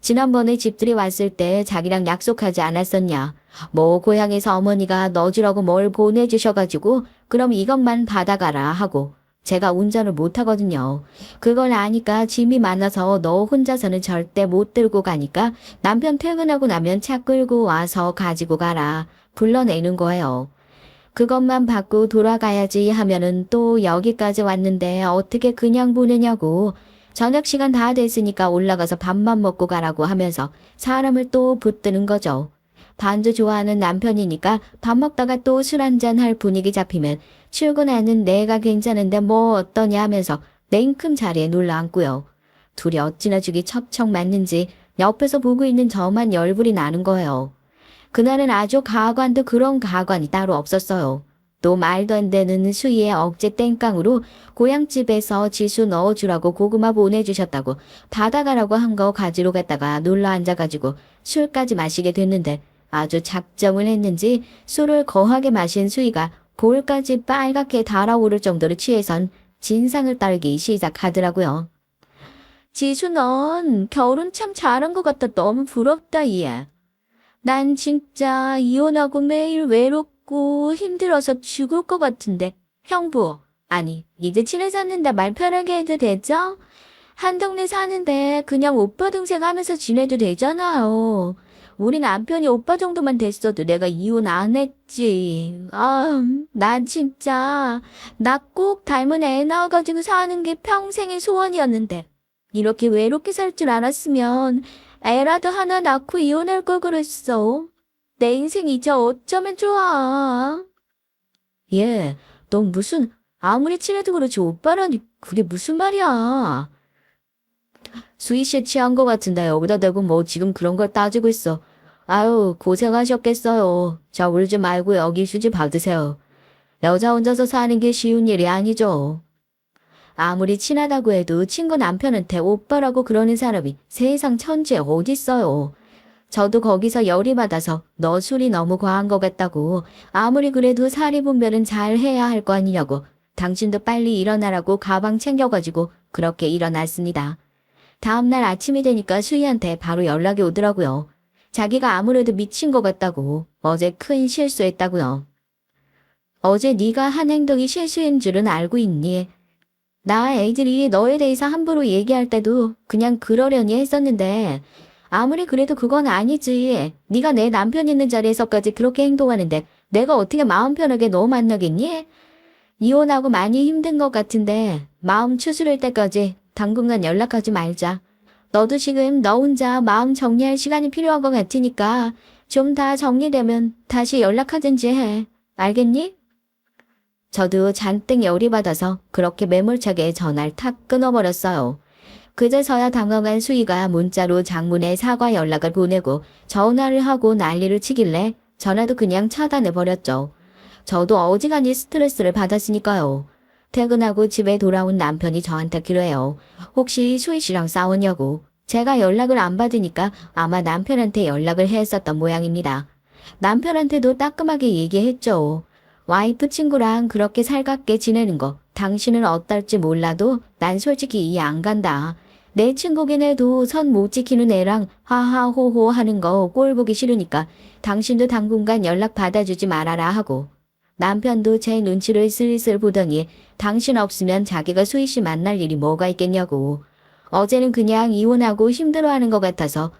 지난번에 집들이 왔을 때 자기랑 약속하지 않았었냐. 뭐 고향에서 어머니가 너 주라고 뭘 보내주셔가지고 그럼 이것만 받아가라 하고 제가 운전을 못하거든요. 그걸 아니까 짐이 많아서 너 혼자서는 절대 못 들고 가니까 남편 퇴근하고 나면 차 끌고 와서 가지고 가라. 불러내는 거예요. 그것만 받고 돌아가야지 하면은 또 여기까지 왔는데 어떻게 그냥 보내냐고. 저녁 시간 다 됐으니까 올라가서 밥만 먹고 가라고 하면서 사람을 또 붙드는 거죠. 반주 좋아하는 남편이니까 밥 먹다가 또 술 한잔 할 분위기 잡히면 출근하는 내가 괜찮은데 뭐 어떠냐 하면서 냉큼 자리에 눌러앉고요. 둘이 어찌나 죽이 척척 맞는지 옆에서 보고 있는 저만 열불이 나는 거예요. 그날은 아주 가관도 그런 가관이 따로 없었어요. 또 말도 안 되는 수희의 억제 땡깡으로 고향집에서 지수 넣어주라고 고구마 보내주셨다고 받아가라고 한 거 가지러 갔다가 놀러 앉아가지고 술까지 마시게 됐는데 아주 작정을 했는지 술을 거하게 마신 수희가 볼까지 빨갛게 달아오를 정도로 취해선 진상을 따르기 시작하더라고요. 지수 넌 결혼 참 잘한 것 같다. 너무 부럽다 얘. 난 진짜 이혼하고 매일 외롭고 힘들어서 죽을 것 같은데. 형부, 아니 이제 친해졌는데 말 편하게 해도 되죠? 한 동네 사는데 그냥 오빠 동생 하면서 지내도 되잖아요. 우리 남편이 오빠 정도만 됐어도 내가 이혼 안 했지. 난 진짜 나 꼭 닮은 애 낳아가지고 사는 게 평생의 소원이었는데 이렇게 외롭게 살 줄 알았으면 애라도 하나 낳고 이혼할 걸 그랬어. 내 인생 이제 어쩌면 좋아. 얘, 너 무슨 아무리 친해도 그렇지 오빠라니 그게 무슨 말이야. 수희 씨 취한 것 같은데 여기다 대고 뭐 지금 그런 걸 따지고 있어. 아유 고생하셨겠어요. 자 울지 말고 여기 휴지 받으세요. 여자 혼자서 사는 게 쉬운 일이 아니죠. 아무리 친하다고 해도 친구 남편한테 오빠라고 그러는 사람이 세상 천지에 어딨어요. 저도 거기서 열이 받아서 너 술이 너무 과한 것 같다고 아무리 그래도 사리 분별은 잘 해야 할 거 아니냐고 당신도 빨리 일어나라고 가방 챙겨가지고 그렇게 일어났습니다. 다음날 아침이 되니까 수희한테 바로 연락이 오더라고요. 자기가 아무래도 미친 것 같다고 어제 큰 실수했다고요. 어제 네가 한 행동이 실수인 줄은 알고 있니? 나 애들이 너에 대해서 함부로 얘기할 때도 그냥 그러려니 했었는데 아무리 그래도 그건 아니지. 네가 내 남편 있는 자리에서까지 그렇게 행동하는데 내가 어떻게 마음 편하게 너 만나겠니? 이혼하고 많이 힘든 것 같은데 마음 추스릴 때까지 당분간 연락하지 말자. 너도 지금 너 혼자 마음 정리할 시간이 필요한 것 같으니까 좀 다 정리되면 다시 연락하든지 해. 알겠니? 저도 잔뜩 열이 받아서 그렇게 매몰차게 전화를 탁 끊어버렸어요. 그제서야 당황한 수희가 문자로 장문의 사과 연락을 보내고 전화를 하고 난리를 치길래 전화도 그냥 차단해버렸죠. 저도 어지간히 스트레스를 받았으니까요. 퇴근하고 집에 돌아온 남편이 저한테 그래요. 혹시 수희 씨랑 싸웠냐고. 제가 연락을 안 받으니까 아마 남편한테 연락을 했었던 모양입니다. 남편한테도 따끔하게 얘기했죠. 와이프 친구랑 그렇게 살갑게 지내는 거 당신은 어떨지 몰라도 난 솔직히 이해 안 간다. 내 친구긴 해도 선 못 지키는 애랑 하하호호 하는 거 꼴 보기 싫으니까 당신도 당분간 연락 받아주지 말아라 하고 남편도 제 눈치를 슬슬 보더니 당신 없으면 자기가 수희 씨 만날 일이 뭐가 있겠냐고. 어제는 그냥 이혼하고 힘들어하는 것 같아서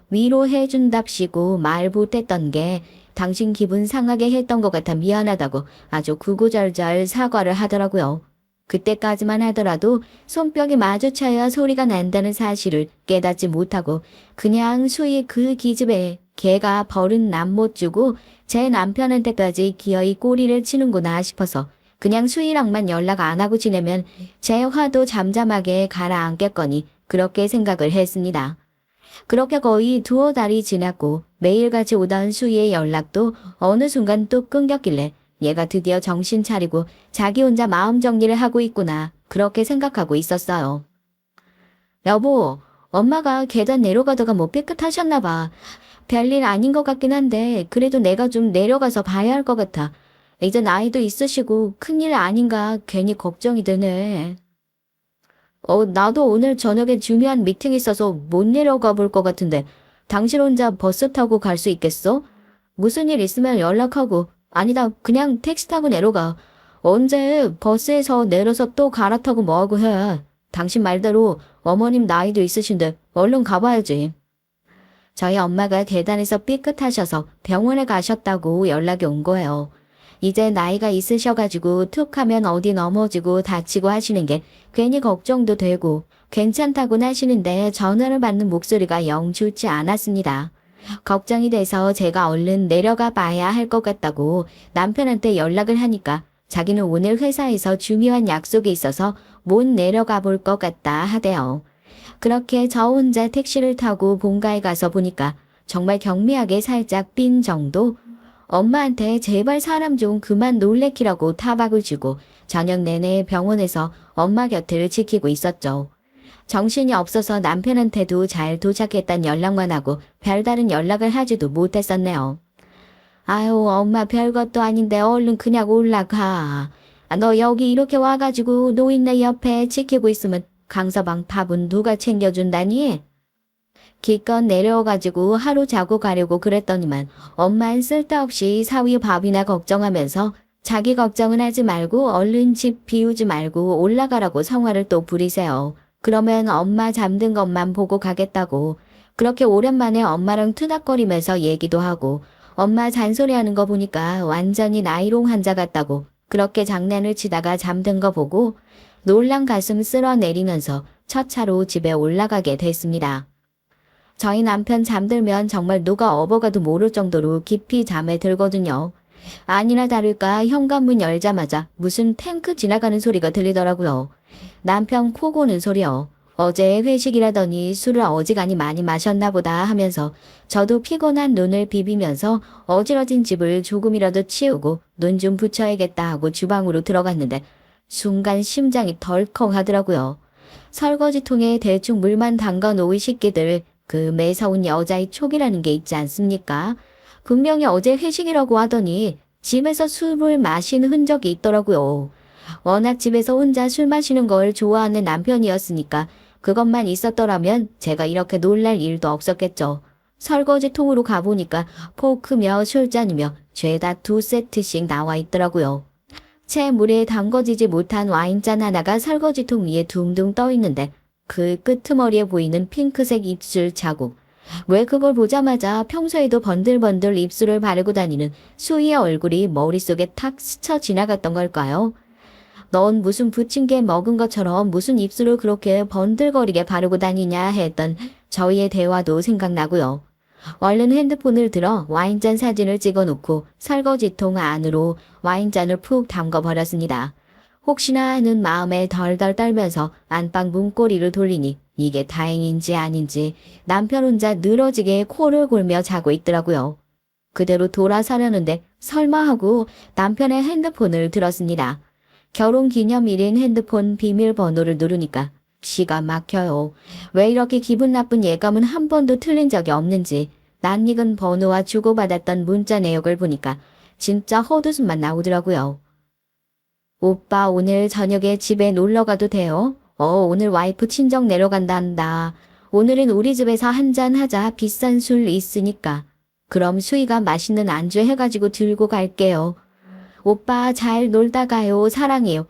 위로해준답시고 말 못했던 게 당신 기분 상하게 했던 것 같아 미안하다고 아주 구구절절 사과를 하더라고요. 그때까지만 하더라도 손뼉이 마주쳐야 소리가 난다는 사실을 깨닫지 못하고 그냥 수희 그 기집애 걔가 버릇 남 못 주고 제 남편한테까지 기어이 꼬리를 치는구나 싶어서 그냥 수희랑만 연락 안 하고 지내면 제 화도 잠잠하게 가라앉겠거니 그렇게 생각을 했습니다. 그렇게 거의 두어 달이 지났고 매일같이 오던 수희의 연락도 어느 순간 또 끊겼길래 얘가 드디어 정신 차리고 자기 혼자 마음 정리를 하고 있구나 그렇게 생각하고 있었어요. 여보, 엄마가 계단 내려가다가 뭐 삐끗하셨나 봐. 별일 아닌 것 같긴 한데 그래도 내가 좀 내려가서 봐야 할 것 같아. 이제 나이도 있으시고 큰일 아닌가 괜히 걱정이 되네. 나도 오늘 저녁에 중요한 미팅 있어서 못 내려가 볼 것 같은데 당신 혼자 버스 타고 갈 수 있겠어? 무슨 일 있으면 연락하고 아니다 그냥 택시 타고 내려가. 언제 버스에서 내려서 또 갈아타고 뭐하고 해. 당신 말대로 어머님 나이도 있으신데 얼른 가봐야지. 저희 엄마가 계단에서 삐끗하셔서 병원에 가셨다고 연락이 온 거예요. 이제 나이가 있으셔가지고 툭 하면 어디 넘어지고 다치고 하시는 게 괜히 걱정도 되고 괜찮다고는 하시는데 전화를 받는 목소리가 영 좋지 않았습니다. 걱정이 돼서 제가 얼른 내려가 봐야 할 것 같다고 남편한테 연락을 하니까 자기는 오늘 회사에서 중요한 약속이 있어서 못 내려가 볼 것 같다 하대요. 그렇게 저 혼자 택시를 타고 본가에 가서 보니까 정말 경미하게 살짝 삔 정도? 엄마한테 제발 사람 좀 그만 놀래키라고 타박을 주고 저녁 내내 병원에서 엄마 곁을 지키고 있었죠. 정신이 없어서 남편한테도 잘 도착했단 연락만 하고 별다른 연락을 하지도 못했었네요. 아유, 엄마 별것도 아닌데 얼른 그냥 올라가. 너 여기 이렇게 와가지고 노인네 옆에 지키고 있으면 강서방 밥은 누가 챙겨준다니? 기껏 내려와가지고 하루 자고 가려고 그랬더니만 엄만 쓸데없이 사위 밥이나 걱정하면서 자기 걱정은 하지 말고 얼른 집 비우지 말고 올라가라고 성화를 또 부리세요. 그러면 엄마 잠든 것만 보고 가겠다고. 그렇게 오랜만에 엄마랑 투닥거리면서 얘기도 하고 엄마 잔소리하는 거 보니까 완전히 나이롱 환자 같다고 그렇게 장난을 치다가 잠든 거 보고 놀란 가슴 쓸어내리면서 첫 차로 집에 올라가게 됐습니다. 저희 남편 잠들면 정말 누가 업어가도 모를 정도로 깊이 잠에 들거든요. 아니나 다를까 현관문 열자마자 무슨 탱크 지나가는 소리가 들리더라고요. 남편 코 고는 소리요. 어제 회식이라더니 술을 어지간히 많이 마셨나 보다 하면서 저도 피곤한 눈을 비비면서 어지러진 집을 조금이라도 치우고 눈 좀 붙여야겠다 하고 주방으로 들어갔는데 순간 심장이 덜컥 하더라고요. 설거지통에 대충 물만 담가 놓은 식기들, 그 매서운 여자의 촉이라는 게 있지 않습니까? 분명히 어제 회식이라고 하더니 집에서 술을 마신 흔적이 있더라고요. 워낙 집에서 혼자 술 마시는 걸 좋아하는 남편이었으니까 그것만 있었더라면 제가 이렇게 놀랄 일도 없었겠죠. 설거지통으로 가보니까 포크며 술잔이며 죄다 2세트씩 나와 있더라고요. 채 물에 담궈지지 못한 와인잔 하나가 설거지통 위에 둥둥 떠 있는데 그 끄트머리에 보이는 핑크색 입술 자국. 왜 그걸 보자마자 평소에도 번들번들 입술을 바르고 다니는 수희의 얼굴이 머릿속에 탁 스쳐 지나갔던 걸까요? 넌 무슨 부침개 먹은 것처럼 무슨 입술을 그렇게 번들거리게 바르고 다니냐 했던 저희의 대화도 생각나고요. 얼른 핸드폰을 들어 와인잔 사진을 찍어놓고 설거지통 안으로 와인잔을 푹 담궈버렸습니다. 혹시나 하는 마음에 덜덜 떨면서 안방 문고리를 돌리니 이게 다행인지 아닌지 남편 혼자 늘어지게 코를 골며 자고 있더라고요. 그대로 돌아서려는데 설마 하고 남편의 핸드폰을 들었습니다. 결혼기념일인 핸드폰 비밀번호를 누르니까 기가 막혀요. 왜 이렇게 기분 나쁜 예감은 한 번도 틀린 적이 없는지 낯익은 번호와 주고받았던 문자 내역을 보니까 진짜 헛웃음만 나오더라고요. 오빠 오늘 저녁에 집에 놀러 가도 돼요? 오늘 와이프 친정 내려간단다. 오늘은 우리 집에서 한잔 하자. 비싼 술 있으니까. 그럼 수희가 맛있는 안주 해가지고 들고 갈게요. 오빠 잘 놀다 가요. 사랑해요.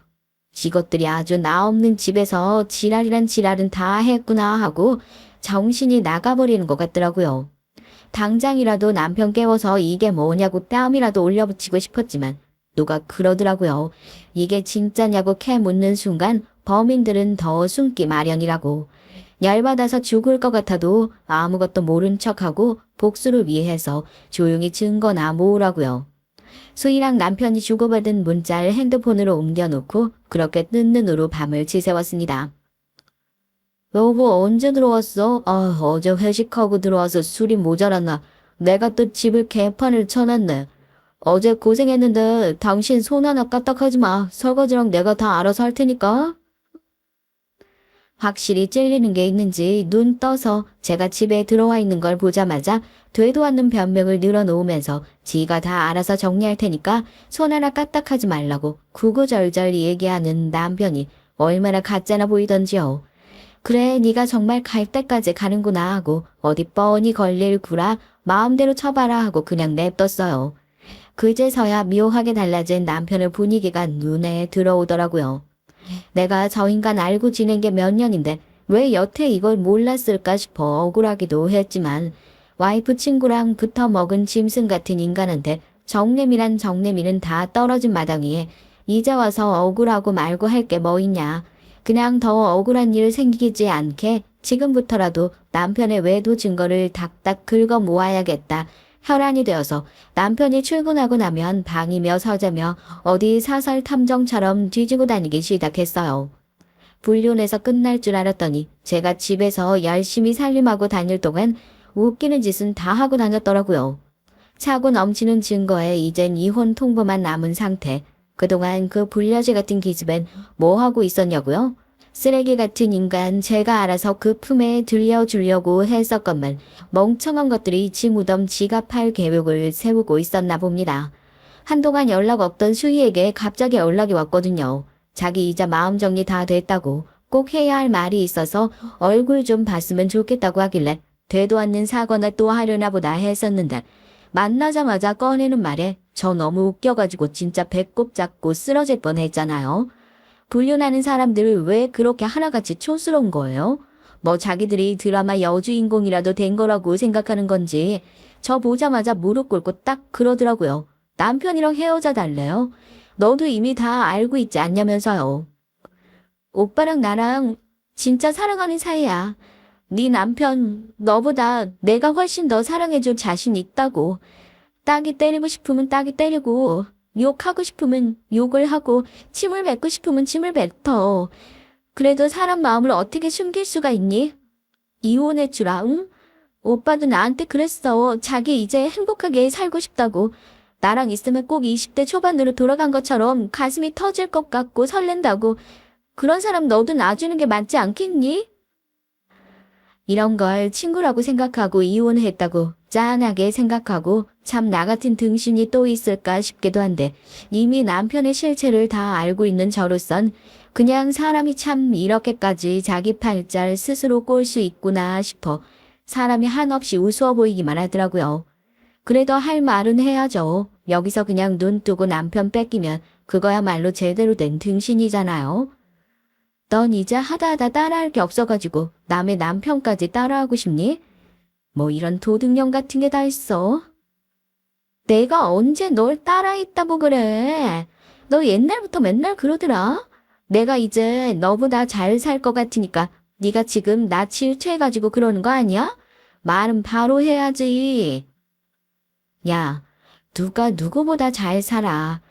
이것들이 아주 나 없는 집에서 지랄이란 지랄은 다 했구나 하고 정신이 나가버리는 것 같더라고요. 당장이라도 남편 깨워서 이게 뭐냐고 뺨이라도 올려붙이고 싶었지만 누가 그러더라고요. 이게 진짜냐고 캐 묻는 순간 범인들은 더 숨기 마련이라고. 열받아서 죽을 것 같아도 아무것도 모른 척하고 복수를 위해서 조용히 증거나 모으라고요. 수희랑 남편이 주고받은 문자를 핸드폰으로 옮겨놓고 그렇게 뜬 눈으로 밤을 지새웠습니다. 여보 언제 들어왔어? 어제 회식하고 들어와서 술이 모자랐나. 내가 또 집을 개판을 쳐놨네. 어제 고생했는데 당신 손 하나 까딱하지 마. 설거지랑 내가 다 알아서 할 테니까. 확실히 찔리는 게 있는지 눈 떠서 제가 집에 들어와 있는 걸 보자마자 되도 않는 변명을 늘어놓으면서 지가 다 알아서 정리할 테니까 손 하나 까딱하지 말라고 구구절절 얘기하는 남편이 얼마나 가짜나 보이던지요. 그래 네가 정말 갈 때까지 가는구나 하고 어디 뻔히 걸릴 구라 마음대로 쳐봐라 하고 그냥 냅뒀어요. 그제서야 묘하게 달라진 남편의 분위기가 눈에 들어오더라고요. 내가 저 인간 알고 지낸 게 몇 년인데 왜 여태 이걸 몰랐을까 싶어 억울하기도 했지만 와이프 친구랑 붙어 먹은 짐승 같은 인간한테 정내미란 정내미는 다 떨어진 마당에 이제 와서 억울하고 말고 할 게 뭐 있냐. 그냥 더 억울한 일 생기지 않게 지금부터라도 남편의 외도 증거를 닥닥 긁어 모아야겠다. 혈안이 되어서 남편이 출근하고 나면 방이며 서재며 어디 사설 탐정처럼 뒤지고 다니기 시작했어요. 불륜에서 끝날 줄 알았더니 제가 집에서 열심히 살림하고 다닐 동안 웃기는 짓은 다 하고 다녔더라고요. 차고 넘치는 증거에 이젠 이혼 통보만 남은 상태. 그동안 그 불려제 같은 기집엔 뭐 하고 있었냐고요? 쓰레기 같은 인간 제가 알아서 그 품에 들려주려고 했었건만 멍청한 것들이 지 무덤 지가 팔 계획을 세우고 있었나 봅니다. 한동안 연락 없던 수희에게 갑자기 연락이 왔거든요. 자기 이자 마음 정리 다 됐다고 꼭 해야 할 말이 있어서 얼굴 좀 봤으면 좋겠다고 하길래 되도 않는 사과나 또 하려나 보다 했었는데 만나자마자 꺼내는 말에 저 너무 웃겨가지고 진짜 배꼽 잡고 쓰러질 뻔했잖아요. 불륜하는 사람들 왜 그렇게 하나같이 촌스러운 거예요? 뭐 자기들이 드라마 여주인공이라도 된 거라고 생각하는 건지 저 보자마자 무릎 꿇고 딱 그러더라고요. 남편이랑 헤어져 달래요. 너도 이미 다 알고 있지 않냐면서요. 오빠랑 나랑 진짜 사랑하는 사이야. 네 남편 너보다 내가 훨씬 더 사랑해줄 자신 있다고. 딱이 때리고 싶으면 딱이 때리고 욕하고 싶으면 욕을 하고 침을 뱉고 싶으면 침을 뱉어. 그래도 사람 마음을 어떻게 숨길 수가 있니? 이혼했주라 응? 오빠도 나한테 그랬어. 자기 이제 행복하게 살고 싶다고. 나랑 있으면 꼭 20대 초반으로 돌아간 것처럼 가슴이 터질 것 같고 설렌다고. 그런 사람 너도 놔주는 게 맞지 않겠니? 이런 걸 친구라고 생각하고 이혼했다고 짠하게 생각하고 참 나 같은 등신이 또 있을까 싶기도 한데 이미 남편의 실체를 다 알고 있는 저로선 그냥 사람이 참 이렇게까지 자기 팔자를 스스로 꼴 수 있구나 싶어 사람이 한없이 우스워 보이기만 하더라고요. 그래도 할 말은 해야죠. 여기서 그냥 눈 뜨고 남편 뺏기면 그거야말로 제대로 된 등신이잖아요. 넌 이제 하다 따라할 게 없어가지고 남의 남편까지 따라하고 싶니? 뭐 이런 도둑년 같은 게 다 있어. 내가 언제 널 따라했다고 그래. 너 옛날부터 맨날 그러더라. 내가 이제 너보다 잘 살 것 같으니까 네가 지금 나 질투해가지고 그러는 거 아니야? 말은 바로 해야지. 야, 누가 누구보다 잘 살아.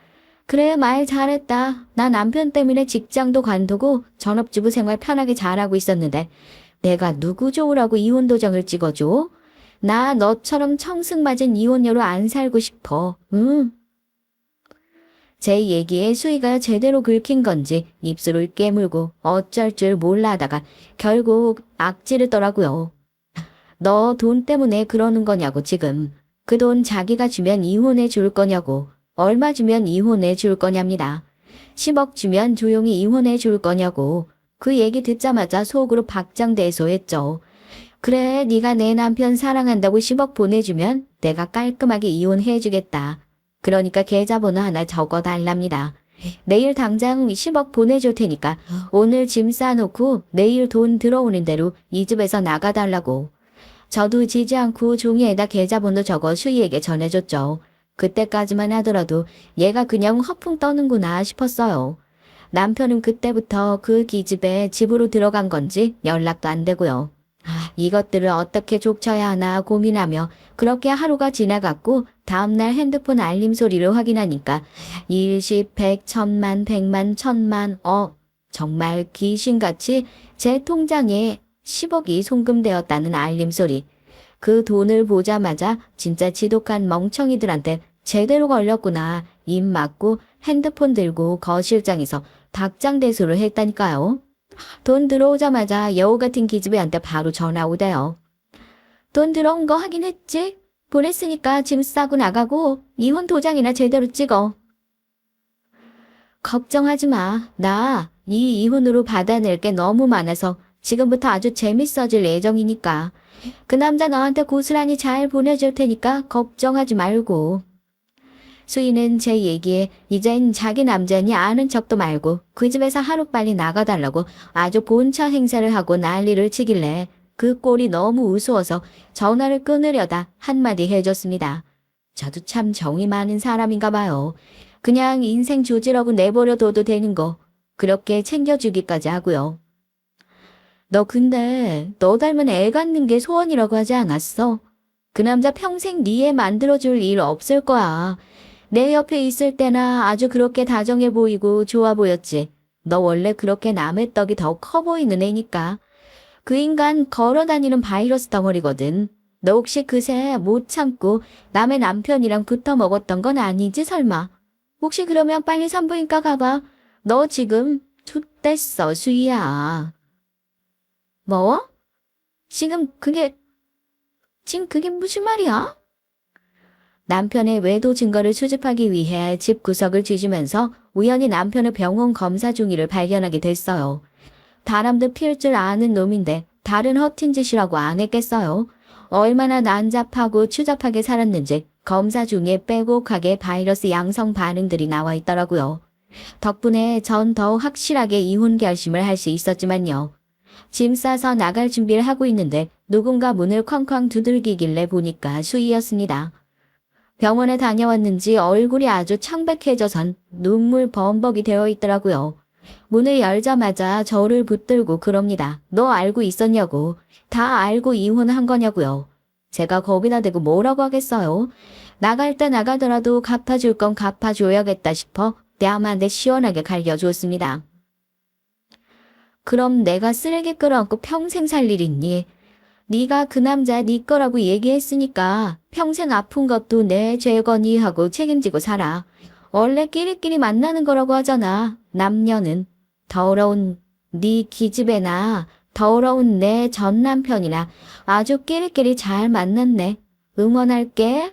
그래, 말 잘했다. 나 남편 때문에 직장도 관두고 전업주부 생활 편하게 잘하고 있었는데 내가 누구 좋으라고 이혼 도장을 찍어줘? 나 너처럼 청승맞은 이혼녀로 안 살고 싶어. 응? 제 얘기에 수희가 제대로 긁힌 건지 입술을 깨물고 어쩔 줄 몰라 하다가 결국 악지르더라고요. 너 돈 때문에 그러는 거냐고 지금. 그 돈 자기가 주면 이혼해 줄 거냐고. 얼마 주면 이혼해 줄 거냐입니다. 10억 주면 조용히 이혼해 줄 거냐고. 그 얘기 듣자마자 속으로 박장대소했죠. 그래, 네가 내 남편 사랑한다고 10억 보내주면 내가 깔끔하게 이혼해 주겠다. 그러니까 계좌번호 하나 적어달랍니다. 내일 당장 10억 보내줄 테니까 오늘 짐 싸놓고 내일 돈 들어오는 대로 이 집에서 나가달라고. 저도 지지 않고 종이에다 계좌번호 적어 수희에게 전해줬죠. 그때까지만 하더라도 얘가 그냥 허풍 떠는구나 싶었어요. 남편은 그때부터 그 기집애 집으로 들어간 건지 연락도 안 되고요. 이것들을 어떻게 족쳐야 하나 고민하며 그렇게 하루가 지나갔고 다음날 핸드폰 알림 소리를 확인하니까 일십, 백, 천만, 백만, 천만, 정말 귀신같이 제 통장에 10억이 송금되었다는 알림 소리. 그 돈을 보자마자 진짜 지독한 멍청이들한테 제대로 걸렸구나. 입 막고 핸드폰 들고 거실장에서 박장대소를 했다니까요. 돈 들어오자마자 여우 같은 기집애한테 바로 전화 오대요. 돈 들어온 거 확인했지? 보냈으니까 짐 싸고 나가고 이혼 도장이나 제대로 찍어. 걱정하지 마. 나 이 이혼으로 받아낼 게 너무 많아서 지금부터 아주 재밌어질 예정이니까. 그 남자 너한테 고스란히 잘 보내줄 테니까 걱정하지 말고. 수희는 제 얘기에 이젠 자기 남자니 아는 척도 말고 그 집에서 하루빨리 나가달라고 아주 본처 행세를 하고 난리를 치길래 그 꼴이 너무 우스워서 전화를 끊으려다 한마디 해줬습니다. 저도 참 정이 많은 사람인가 봐요. 그냥 인생 조지라고 내버려둬도 되는 거 그렇게 챙겨주기까지 하고요. 너 근데 너 닮은 애 갖는 게 소원이라고 하지 않았어? 그 남자 평생 네 애 만들어줄 일 없을 거야. 내 옆에 있을 때나 아주 그렇게 다정해 보이고 좋아 보였지. 너 원래 그렇게 남의 떡이 더 커 보이는 애니까. 그 인간 걸어다니는 바이러스 덩어리거든. 너 혹시 그새 못 참고 남의 남편이랑 붙어 먹었던 건 아니지 설마? 혹시 그러면 빨리 산부인과 가봐. 너 지금 툭됐어 수희야. 뭐? 지금 그게 무슨 말이야? 남편의 외도 증거를 수집하기 위해 집 구석을 뒤지면서 우연히 남편의 병원 검사 중이를 발견하게 됐어요. 바람도 필 줄 아는 놈인데 다른 허튼 짓이라고 안 했겠어요. 얼마나 난잡하고 추잡하게 살았는지 검사 중에 빼곡하게 바이러스 양성 반응들이 나와 있더라고요. 덕분에 전 더 확실하게 이혼 결심을 할 수 있었지만요. 짐 싸서 나갈 준비를 하고 있는데 누군가 문을 쾅쾅 두들기길래 보니까 수희였습니다. 병원에 다녀왔는지 얼굴이 아주 창백해져선 눈물 범벅이 되어 있더라고요. 문을 열자마자 저를 붙들고 그럽니다. 너 알고 있었냐고. 다 알고 이혼한 거냐고요. 제가 거기다 대고 뭐라고 하겠어요. 나갈 때 나가더라도 갚아줄 건 갚아줘야겠다 싶어 뺨한테 시원하게 갈겨주었습니다. 그럼 내가 쓰레기 끌어안고 평생 살 일 있니? 네가 그 남자 네 거라고 얘기했으니까 평생 아픈 것도 내 죄거니 하고 책임지고 살아. 원래 끼리끼리 만나는 거라고 하잖아. 남녀는. 더러운 네 기집애나 더러운 내 전 남편이나 아주 끼리끼리 잘 만났네. 응원할게.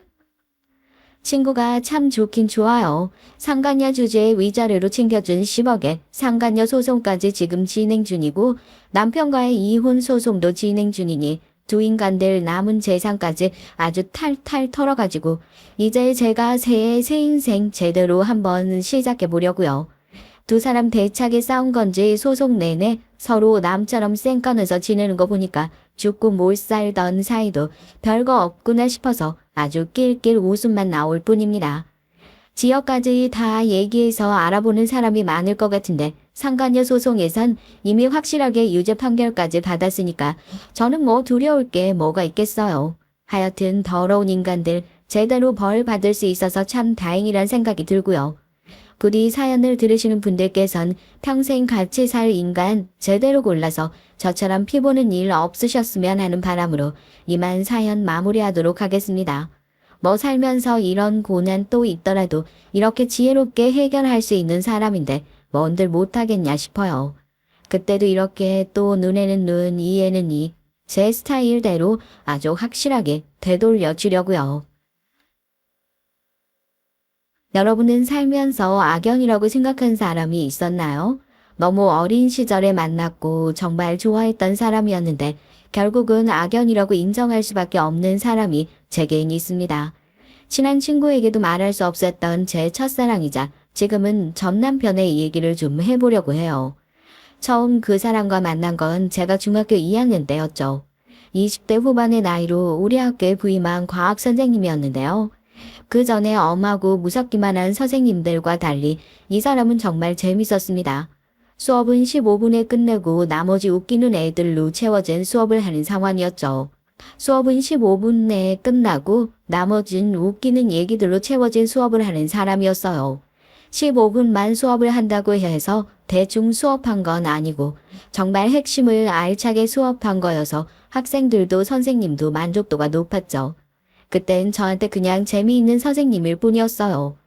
친구가 참 좋긴 좋아요. 상간녀 주제에 위자료로 챙겨준 10억에 상간녀 소송까지 지금 진행 중이고 남편과의 이혼 소송도 진행 중이니 두 인간들 남은 재산까지 아주 탈탈 털어가지고 이제 제가 새해 새 인생 제대로 한번 시작해 보려고요. 두 사람 대차게 싸운 건지 소송 내내 서로 남처럼 쌩까면서 지내는 거 보니까 죽고 못 살던 사이도 별거 없구나 싶어서 아주 낄낄 웃음만 나올 뿐입니다. 지역까지 다 얘기해서 알아보는 사람이 많을 것 같은데 상간녀 소송에선 이미 확실하게 유죄 판결까지 받았으니까 저는 뭐 두려울 게 뭐가 있겠어요. 하여튼 더러운 인간들 제대로 벌 받을 수 있어서 참 다행이란 생각이 들고요. 부디 사연을 들으시는 분들께선 평생 같이 살 인간 제대로 골라서 저처럼 피보는 일 없으셨으면 하는 바람으로 이만 사연 마무리하도록 하겠습니다. 뭐 살면서 이런 고난 또 있더라도 이렇게 지혜롭게 해결할 수 있는 사람인데 뭔들 못하겠냐 싶어요. 그때도 이렇게 또 눈에는 눈, 이에는 이, 제 스타일대로 아주 확실하게 되돌려 주려고요. 여러분은 살면서 악연이라고 생각한 사람이 있었나요? 너무 어린 시절에 만났고 정말 좋아했던 사람이었는데 결국은 악연이라고 인정할 수밖에 없는 사람이 제게는 있습니다. 친한 친구에게도 말할 수 없었던 제 첫사랑이자 지금은 전 남편의 얘기를 좀 해보려고 해요. 처음 그 사람과 만난 건 제가 중학교 2학년 때였죠. 20대 후반의 나이로 우리 학교에 부임한 과학 선생님이었는데요. 그 전에 엄하고 무섭기만 한 선생님들과 달리 이 사람은 정말 재밌었습니다. 수업은 15분에 끝내고 나머지 웃기는 애들로 채워진 수업을 하는 상황이었죠. 수업은 15분 내에 끝나고 나머진 웃기는 얘기들로 채워진 수업을 하는 사람이었어요. 15분만 수업을 한다고 해서 대충 수업한 건 아니고 정말 핵심을 알차게 수업한 거여서 학생들도 선생님도 만족도가 높았죠. 그땐 저한테 그냥 재미있는 선생님일 뿐이었어요.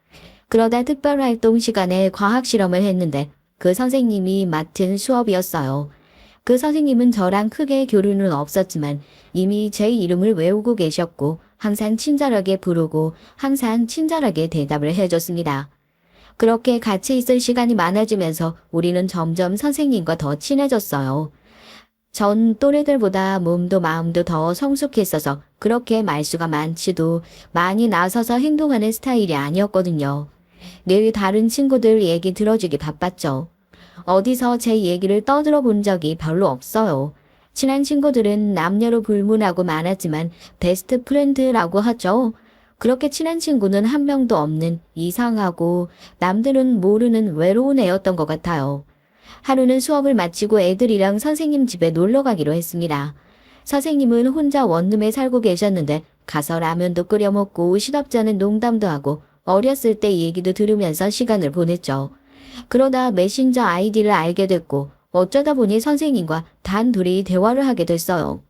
그러다 특별활동 시간에 과학실험을 했는데 그 선생님이 맡은 수업이었어요. 그 선생님은 저랑 크게 교류는 없었지만 이미 제 이름을 외우고 계셨고 항상 친절하게 부르고 항상 친절하게 대답을 해줬습니다. 그렇게 같이 있을 시간이 많아지면서 우리는 점점 선생님과 더 친해졌어요. 전 또래들보다 몸도 마음도 더 성숙했어서 그렇게 말수가 많지도 많이 나서서 행동하는 스타일이 아니었거든요. 늘 다른 친구들 얘기 들어주기 바빴죠. 어디서 제 얘기를 떠들어 본 적이 별로 없어요. 친한 친구들은 남녀로 불문하고 많았지만 베스트 프렌드라고 하죠. 그렇게 친한 친구는 한 명도 없는 이상하고 남들은 모르는 외로운 애였던 것 같아요. 하루는 수업을 마치고 애들이랑 선생님 집에 놀러 가기로 했습니다. 선생님은 혼자 원룸에 살고 계셨는데 가서 라면도 끓여 먹고 시덥잖은 농담도 하고 어렸을 때 얘기도 들으면서 시간을 보냈죠. 그러다 메신저 아이디를 알게 됐고 어쩌다 보니 선생님과 단둘이 대화를 하게 됐어요.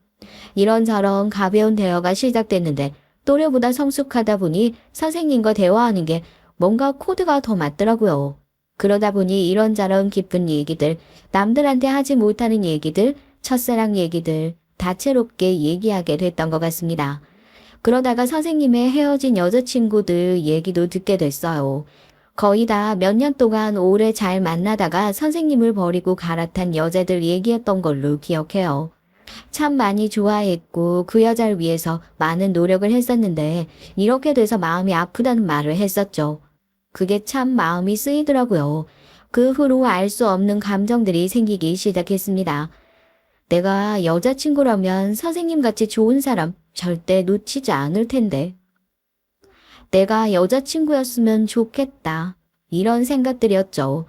이런저런 가벼운 대화가 시작됐는데 또래보다 성숙하다 보니 선생님과 대화하는 게 뭔가 코드가 더 맞더라고요. 그러다 보니 이런저런 깊은 얘기들, 남들한테 하지 못하는 얘기들, 첫사랑 얘기들 다채롭게 얘기하게 됐던 것 같습니다. 그러다가 선생님의 헤어진 여자친구들 얘기도 듣게 됐어요. 거의 다 몇 년 동안 오래 잘 만나다가 선생님을 버리고 갈아탄 여자들 얘기했던 걸로 기억해요. 참 많이 좋아했고 그 여자를 위해서 많은 노력을 했었는데 이렇게 돼서 마음이 아프다는 말을 했었죠. 그게 참 마음이 쓰이더라고요. 그 후로 알 수 없는 감정들이 생기기 시작했습니다. 내가 여자친구라면 선생님같이 좋은 사람 절대 놓치지 않을 텐데. 내가 여자친구였으면 좋겠다. 이런 생각들이었죠.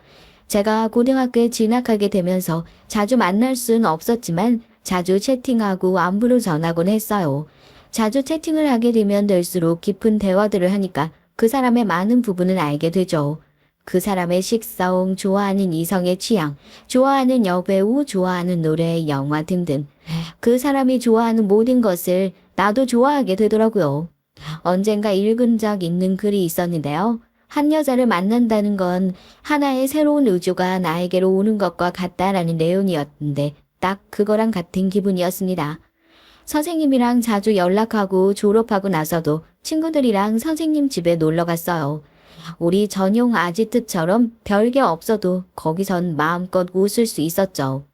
제가 고등학교에 진학하게 되면서 자주 만날 수는 없었지만 자주 채팅하고 안부를 전하곤 했어요. 자주 채팅을 하게 되면 될수록 깊은 대화들을 하니까 그 사람의 많은 부분을 알게 되죠. 그 사람의 식성, 좋아하는 이성의 취향, 좋아하는 여배우, 좋아하는 노래, 영화 등등. 그 사람이 좋아하는 모든 것을 나도 좋아하게 되더라고요. 언젠가 읽은 적 있는 글이 있었는데요. 한 여자를 만난다는 건 하나의 새로운 우주가 나에게로 오는 것과 같다라는 내용이었는데 딱 그거랑 같은 기분이었습니다. 선생님이랑 자주 연락하고 졸업하고 나서도 친구들이랑 선생님 집에 놀러 갔어요. 우리 전용 아지트처럼 별게 없어도 거기선 마음껏 웃을 수 있었죠.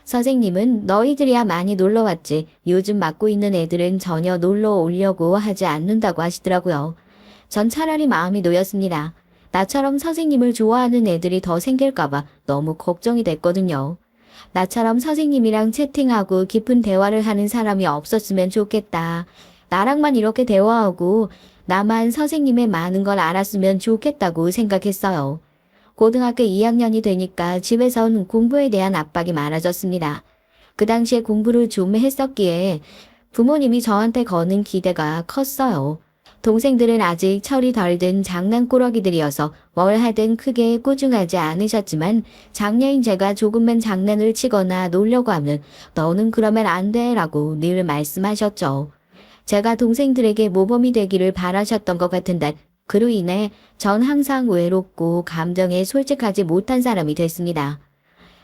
선생님은 너희들이야 많이 놀러 왔지. 요즘 맡고 있는 애들은 전혀 놀러 오려고 하지 않는다고 하시더라고요. 전 차라리 마음이 놓였습니다. 나처럼 선생님을 좋아하는 애들이 더 생길까봐 너무 걱정이 됐거든요. 나처럼 선생님이랑 채팅하고 깊은 대화를 하는 사람이 없었으면 좋겠다. 나랑만 이렇게 대화하고 나만 선생님의 많은 걸 알았으면 좋겠다고 생각했어요. 고등학교 2학년이 되니까 집에선 공부에 대한 압박이 많아졌습니다. 그 당시에 공부를 좀 했었기에 부모님이 저한테 거는 기대가 컸어요. 동생들은 아직 철이 덜 든 장난꾸러기들이어서 뭘 하든 크게 꾸중하지 않으셨지만 장녀인 제가 조금만 장난을 치거나 놀려고 하면 너는 그러면 안 돼 라고 늘 말씀하셨죠. 제가 동생들에게 모범이 되기를 바라셨던 것 같은데 그로 인해 전 항상 외롭고 감정에 솔직하지 못한 사람이 됐습니다.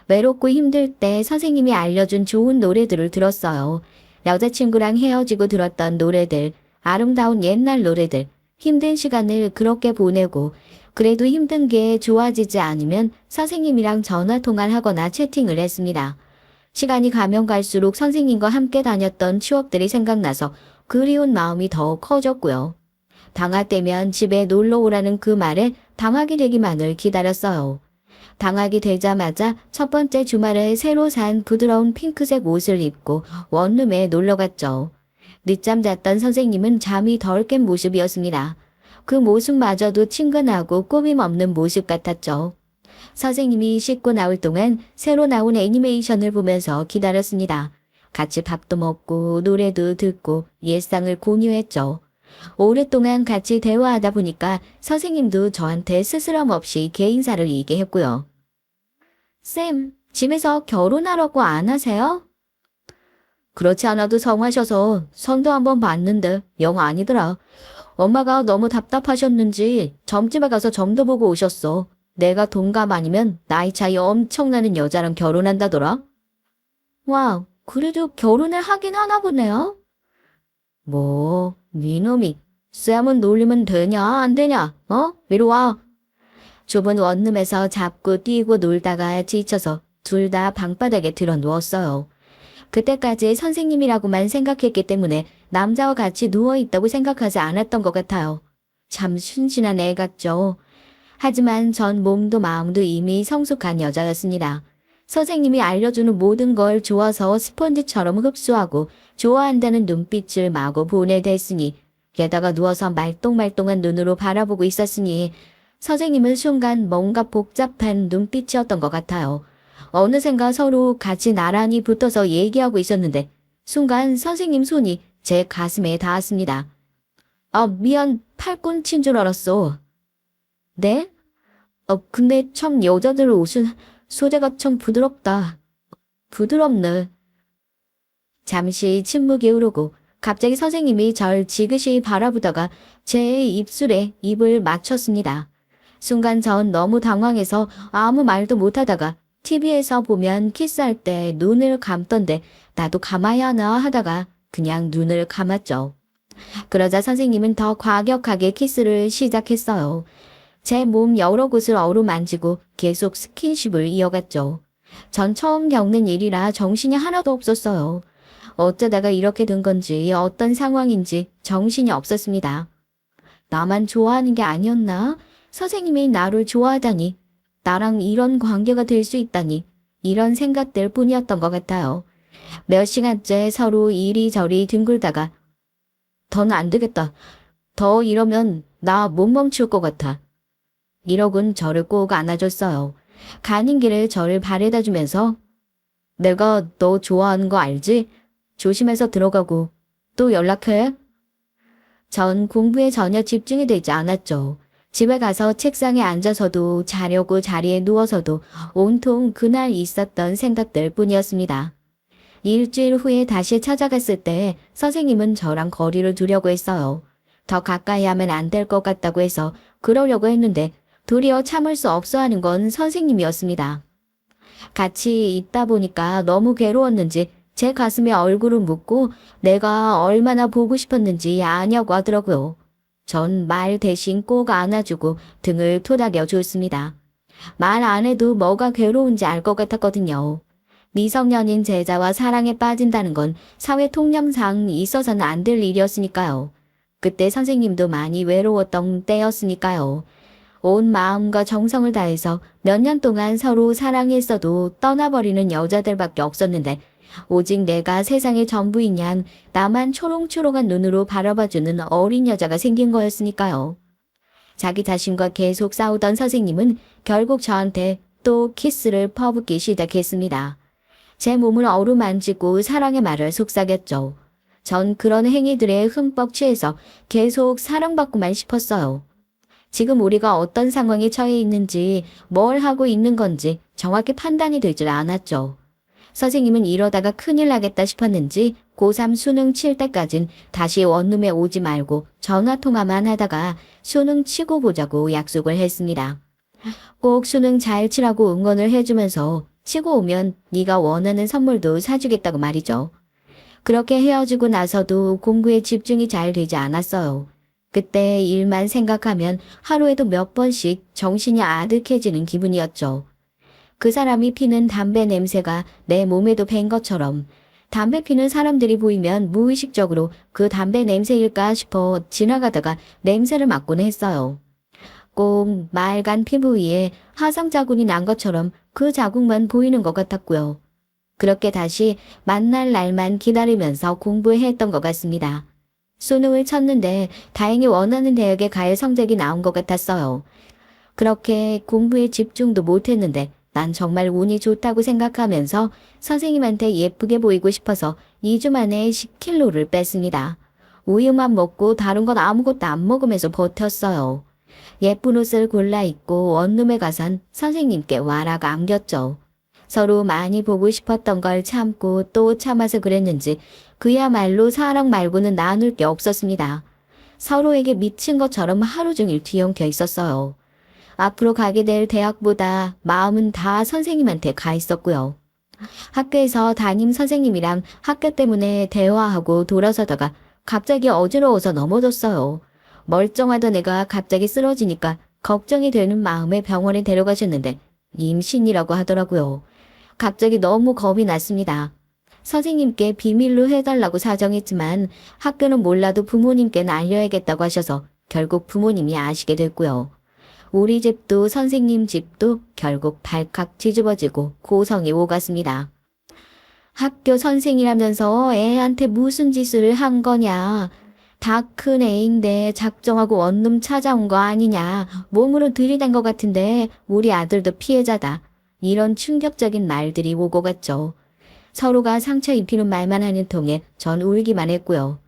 외롭고 힘들 때 선생님이 알려준 좋은 노래들을 들었어요. 여자친구랑 헤어지고 들었던 노래들, 아름다운 옛날 노래들, 힘든 시간을 그렇게 보내고 그래도 힘든 게 좋아지지 않으면 선생님이랑 전화통화를 하거나 채팅을 했습니다. 시간이 가면 갈수록 선생님과 함께 다녔던 추억들이 생각나서 그리운 마음이 더 커졌고요. 방학 때면 집에 놀러 오라는 그 말에 방학이 되기만을 기다렸어요. 방학이 되자마자 첫 번째 주말에 새로 산 부드러운 핑크색 옷을 입고 원룸에 놀러 갔죠. 늦잠 잤던 선생님은 잠이 덜 깬 모습이었습니다. 그 모습마저도 친근하고 꾸밈 없는 모습 같았죠. 선생님이 씻고 나올 동안 새로 나온 애니메이션을 보면서 기다렸습니다. 같이 밥도 먹고 노래도 듣고 일상을 공유했죠. 오랫동안 같이 대화하다 보니까 선생님도 저한테 스스럼 없이 개인사를 얘기했고요. 쌤, 집에서 결혼하라고 안 하세요? 그렇지 않아도 성하셔서 선도 한번 봤는데 영 아니더라. 엄마가 너무 답답하셨는지 점집에 가서 점도 보고 오셨어. 내가 동갑 아니면 나이 차이 엄청나는 여자랑 결혼한다더라. 와, 그래도 결혼을 하긴 하나 보네요. 뭐, 니놈이 쌤은 놀리면 되냐 안 되냐? 이리 와. 좁은 원룸에서 잡고 뛰고 놀다가 지쳐서 둘 다 방바닥에 들어 누웠어요. 그때까지 선생님이라고만 생각했기 때문에 남자와 같이 누워있다고 생각하지 않았던 것 같아요. 참 순진한 애 같죠. 하지만 전 몸도 마음도 이미 성숙한 여자였습니다. 선생님이 알려주는 모든 걸 좋아서 스펀지처럼 흡수하고 좋아한다는 눈빛을 마구 보내댔으니 게다가 누워서 말똥말똥한 눈으로 바라보고 있었으니 선생님은 순간 뭔가 복잡한 눈빛이었던 것 같아요. 어느샌가 서로 같이 나란히 붙어서 얘기하고 있었는데 순간 선생님 손이 제 가슴에 닿았습니다. 아, 미안, 팔꿈치인 줄 알았어. 네? 근데 참 여자들 옷은 소재가 참 부드럽다. 부드럽네. 잠시 침묵이 흐르고 갑자기 선생님이 절 지그시 바라보다가 제 입술에 입을 맞췄습니다. 순간 전 너무 당황해서 아무 말도 못하다가 TV에서 보면 키스할 때 눈을 감던데 나도 감아야 하나 하다가 그냥 눈을 감았죠. 그러자 선생님은 더 과격하게 키스를 시작했어요. 제 몸 여러 곳을 어루만지고 계속 스킨십을 이어갔죠. 전 처음 겪는 일이라 정신이 하나도 없었어요. 어쩌다가 이렇게 된 건지 어떤 상황인지 정신이 없었습니다. 나만 좋아하는 게 아니었나? 선생님이 나를 좋아하다니, 나랑 이런 관계가 될 수 있다니, 이런 생각들 뿐이었던 것 같아요. 몇 시간째 서로 이리저리 뒹굴다가 더는 안 되겠다. 더 이러면 나 못 멈출 것 같아. 이러곤 저를 꼭 안아줬어요. 가는 길에 저를 바래다 주면서 내가 너 좋아하는 거 알지? 조심해서 들어가고 또 연락해. 전 공부에 전혀 집중이 되지 않았죠. 집에 가서 책상에 앉아서도 자려고 자리에 누워서도 온통 그날 있었던 생각들 뿐이었습니다. 일주일 후에 다시 찾아갔을 때 선생님은 저랑 거리를 두려고 했어요. 더 가까이 하면 안 될 것 같다고 해서 그러려고 했는데 도리어 참을 수 없어 하는 건 선생님이었습니다. 같이 있다 보니까 너무 괴로웠는지 제 가슴에 얼굴을 묻고 내가 얼마나 보고 싶었는지 아냐고 하더라고요. 전 말 대신 꼭 안아주고 등을 토닥여 줬습니다. 말 안 해도 뭐가 괴로운지 알 것 같았거든요. 미성년인 제자와 사랑에 빠진다는 건 사회 통념상 있어서는 안 될 일이었으니까요. 그때 선생님도 많이 외로웠던 때였으니까요. 온 마음과 정성을 다해서 몇 년 동안 서로 사랑했어도 떠나버리는 여자들밖에 없었는데 오직 내가 세상의 전부인 양 나만 초롱초롱한 눈으로 바라봐주는 어린 여자가 생긴 거였으니까요. 자기 자신과 계속 싸우던 선생님은 결국 저한테 또 키스를 퍼붓기 시작했습니다. 제 몸을 어루만지고 사랑의 말을 속삭였죠. 전 그런 행위들에 흠뻑 취해서 계속 사랑받고만 싶었어요. 지금 우리가 어떤 상황에 처해 있는지 뭘 하고 있는 건지 정확히 판단이 되질 않았죠. 선생님은 이러다가 큰일 나겠다 싶었는지 고3 수능 칠 때까진 다시 원룸에 오지 말고 전화통화만 하다가 수능 치고 보자고 약속을 했습니다. 꼭 수능 잘 치라고 응원을 해주면서 치고 오면 네가 원하는 선물도 사주겠다고 말이죠. 그렇게 헤어지고 나서도 공부에 집중이 잘 되지 않았어요. 그때 일만 생각하면 하루에도 몇 번씩 정신이 아득해지는 기분이었죠. 그 사람이 피는 담배 냄새가 내 몸에도 밴 것처럼 담배 피는 사람들이 보이면 무의식적으로 그 담배 냄새일까 싶어 지나가다가 냄새를 맡곤 했어요. 꼭 맑은 피부 위에 화상 자국이 난 것처럼 그 자국만 보이는 것 같았고요. 그렇게 다시 만날 날만 기다리면서 공부했던 것 같습니다. 수능을 쳤는데 다행히 원하는 대학에 갈 성적이 나온 것 같았어요. 그렇게 공부에 집중도 못했는데 난 정말 운이 좋다고 생각하면서 선생님한테 예쁘게 보이고 싶어서 2주 만에 10kg를 뺐습니다. 우유만 먹고 다른 건 아무것도 안 먹으면서 버텼어요. 예쁜 옷을 골라 입고 원룸에 가선 선생님께 와라가 안겼죠. 서로 많이 보고 싶었던 걸 참고 또 참아서 그랬는지 그야말로 사랑 말고는 나눌 게 없었습니다. 서로에게 미친 것처럼 하루 종일 뒤엉켜 있었어요. 앞으로 가게 될 대학보다 마음은 다 선생님한테 가 있었고요. 학교에서 담임 선생님이랑 학교 때문에 대화하고 돌아서다가 갑자기 어지러워서 넘어졌어요. 멀쩡하던 애가 갑자기 쓰러지니까 걱정이 되는 마음에 병원에 데려가셨는데 임신이라고 하더라고요. 갑자기 너무 겁이 났습니다. 선생님께 비밀로 해달라고 사정했지만 학교는 몰라도 부모님께는 알려야겠다고 하셔서 결국 부모님이 아시게 됐고요. 우리 집도 선생님 집도 결국 발칵 뒤집어지고 고성이 오갔습니다. 학교 선생이라면서 애한테 무슨 짓을 한 거냐. 다 큰 애인데 작정하고 원룸 찾아온 거 아니냐. 몸으로 들이댄 것 같은데 우리 아들도 피해자다. 이런 충격적인 말들이 오고 갔죠. 서로가 상처 입히는 말만 하는 통에 전 울기만 했고요.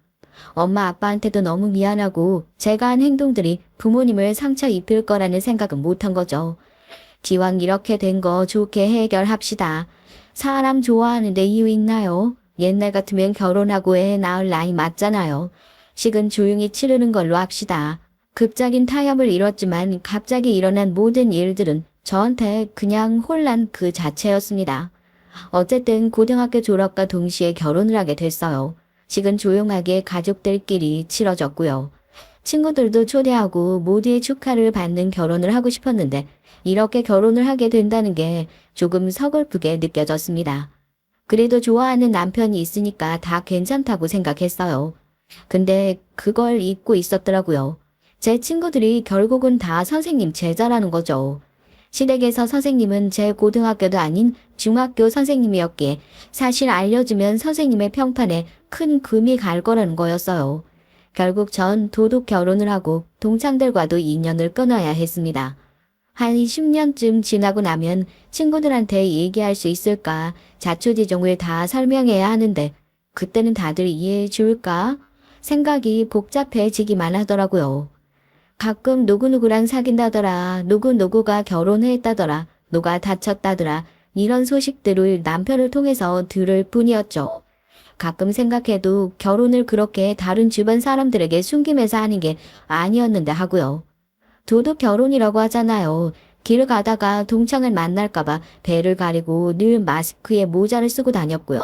엄마 아빠한테도 너무 미안하고 제가 한 행동들이 부모님을 상처 입힐 거라는 생각은 못한 거죠. 기왕 이렇게 된 거 좋게 해결합시다. 사람 좋아하는데 이유 있나요? 옛날 같으면 결혼하고 애 낳을 나이 맞잖아요. 식은 조용히 치르는 걸로 합시다. 급작인 타협을 이뤘지만 갑자기 일어난 모든 일들은 저한테 그냥 혼란 그 자체였습니다. 어쨌든 고등학교 졸업과 동시에 결혼을 하게 됐어요. 식은 조용하게 가족들끼리 치러졌고요. 친구들도 초대하고 모두의 축하를 받는 결혼을 하고 싶었는데 이렇게 결혼을 하게 된다는 게 조금 서글프게 느껴졌습니다. 그래도 좋아하는 남편이 있으니까 다 괜찮다고 생각했어요. 근데 그걸 잊고 있었더라고요. 제 친구들이 결국은 다 선생님 제자라는 거죠. 시댁에서 선생님은 제 고등학교도 아닌 중학교 선생님이었기에 사실 알려주면 선생님의 평판에 큰 금이 갈 거라는 거였어요. 결국 전 도둑 결혼을 하고 동창들과도 인연을 끊어야 했습니다. 한 10년쯤 지나고 나면 친구들한테 얘기할 수 있을까 자초지종을 다 설명해야 하는데 그때는 다들 이해해 줄까 생각이 복잡해지기만 하더라고요. 가끔 누구누구랑 사귄다더라, 누구누구가 결혼했다더라, 누가 다쳤다더라 이런 소식들을 남편을 통해서 들을 뿐이었죠. 가끔 생각해도 결혼을 그렇게 다른 주변 사람들에게 숨기면서 하는 게 아니었는데 하고요. 도둑 결혼이라고 하잖아요. 길을 가다가 동창을 만날까봐 배를 가리고 늘 마스크에 모자를 쓰고 다녔고요.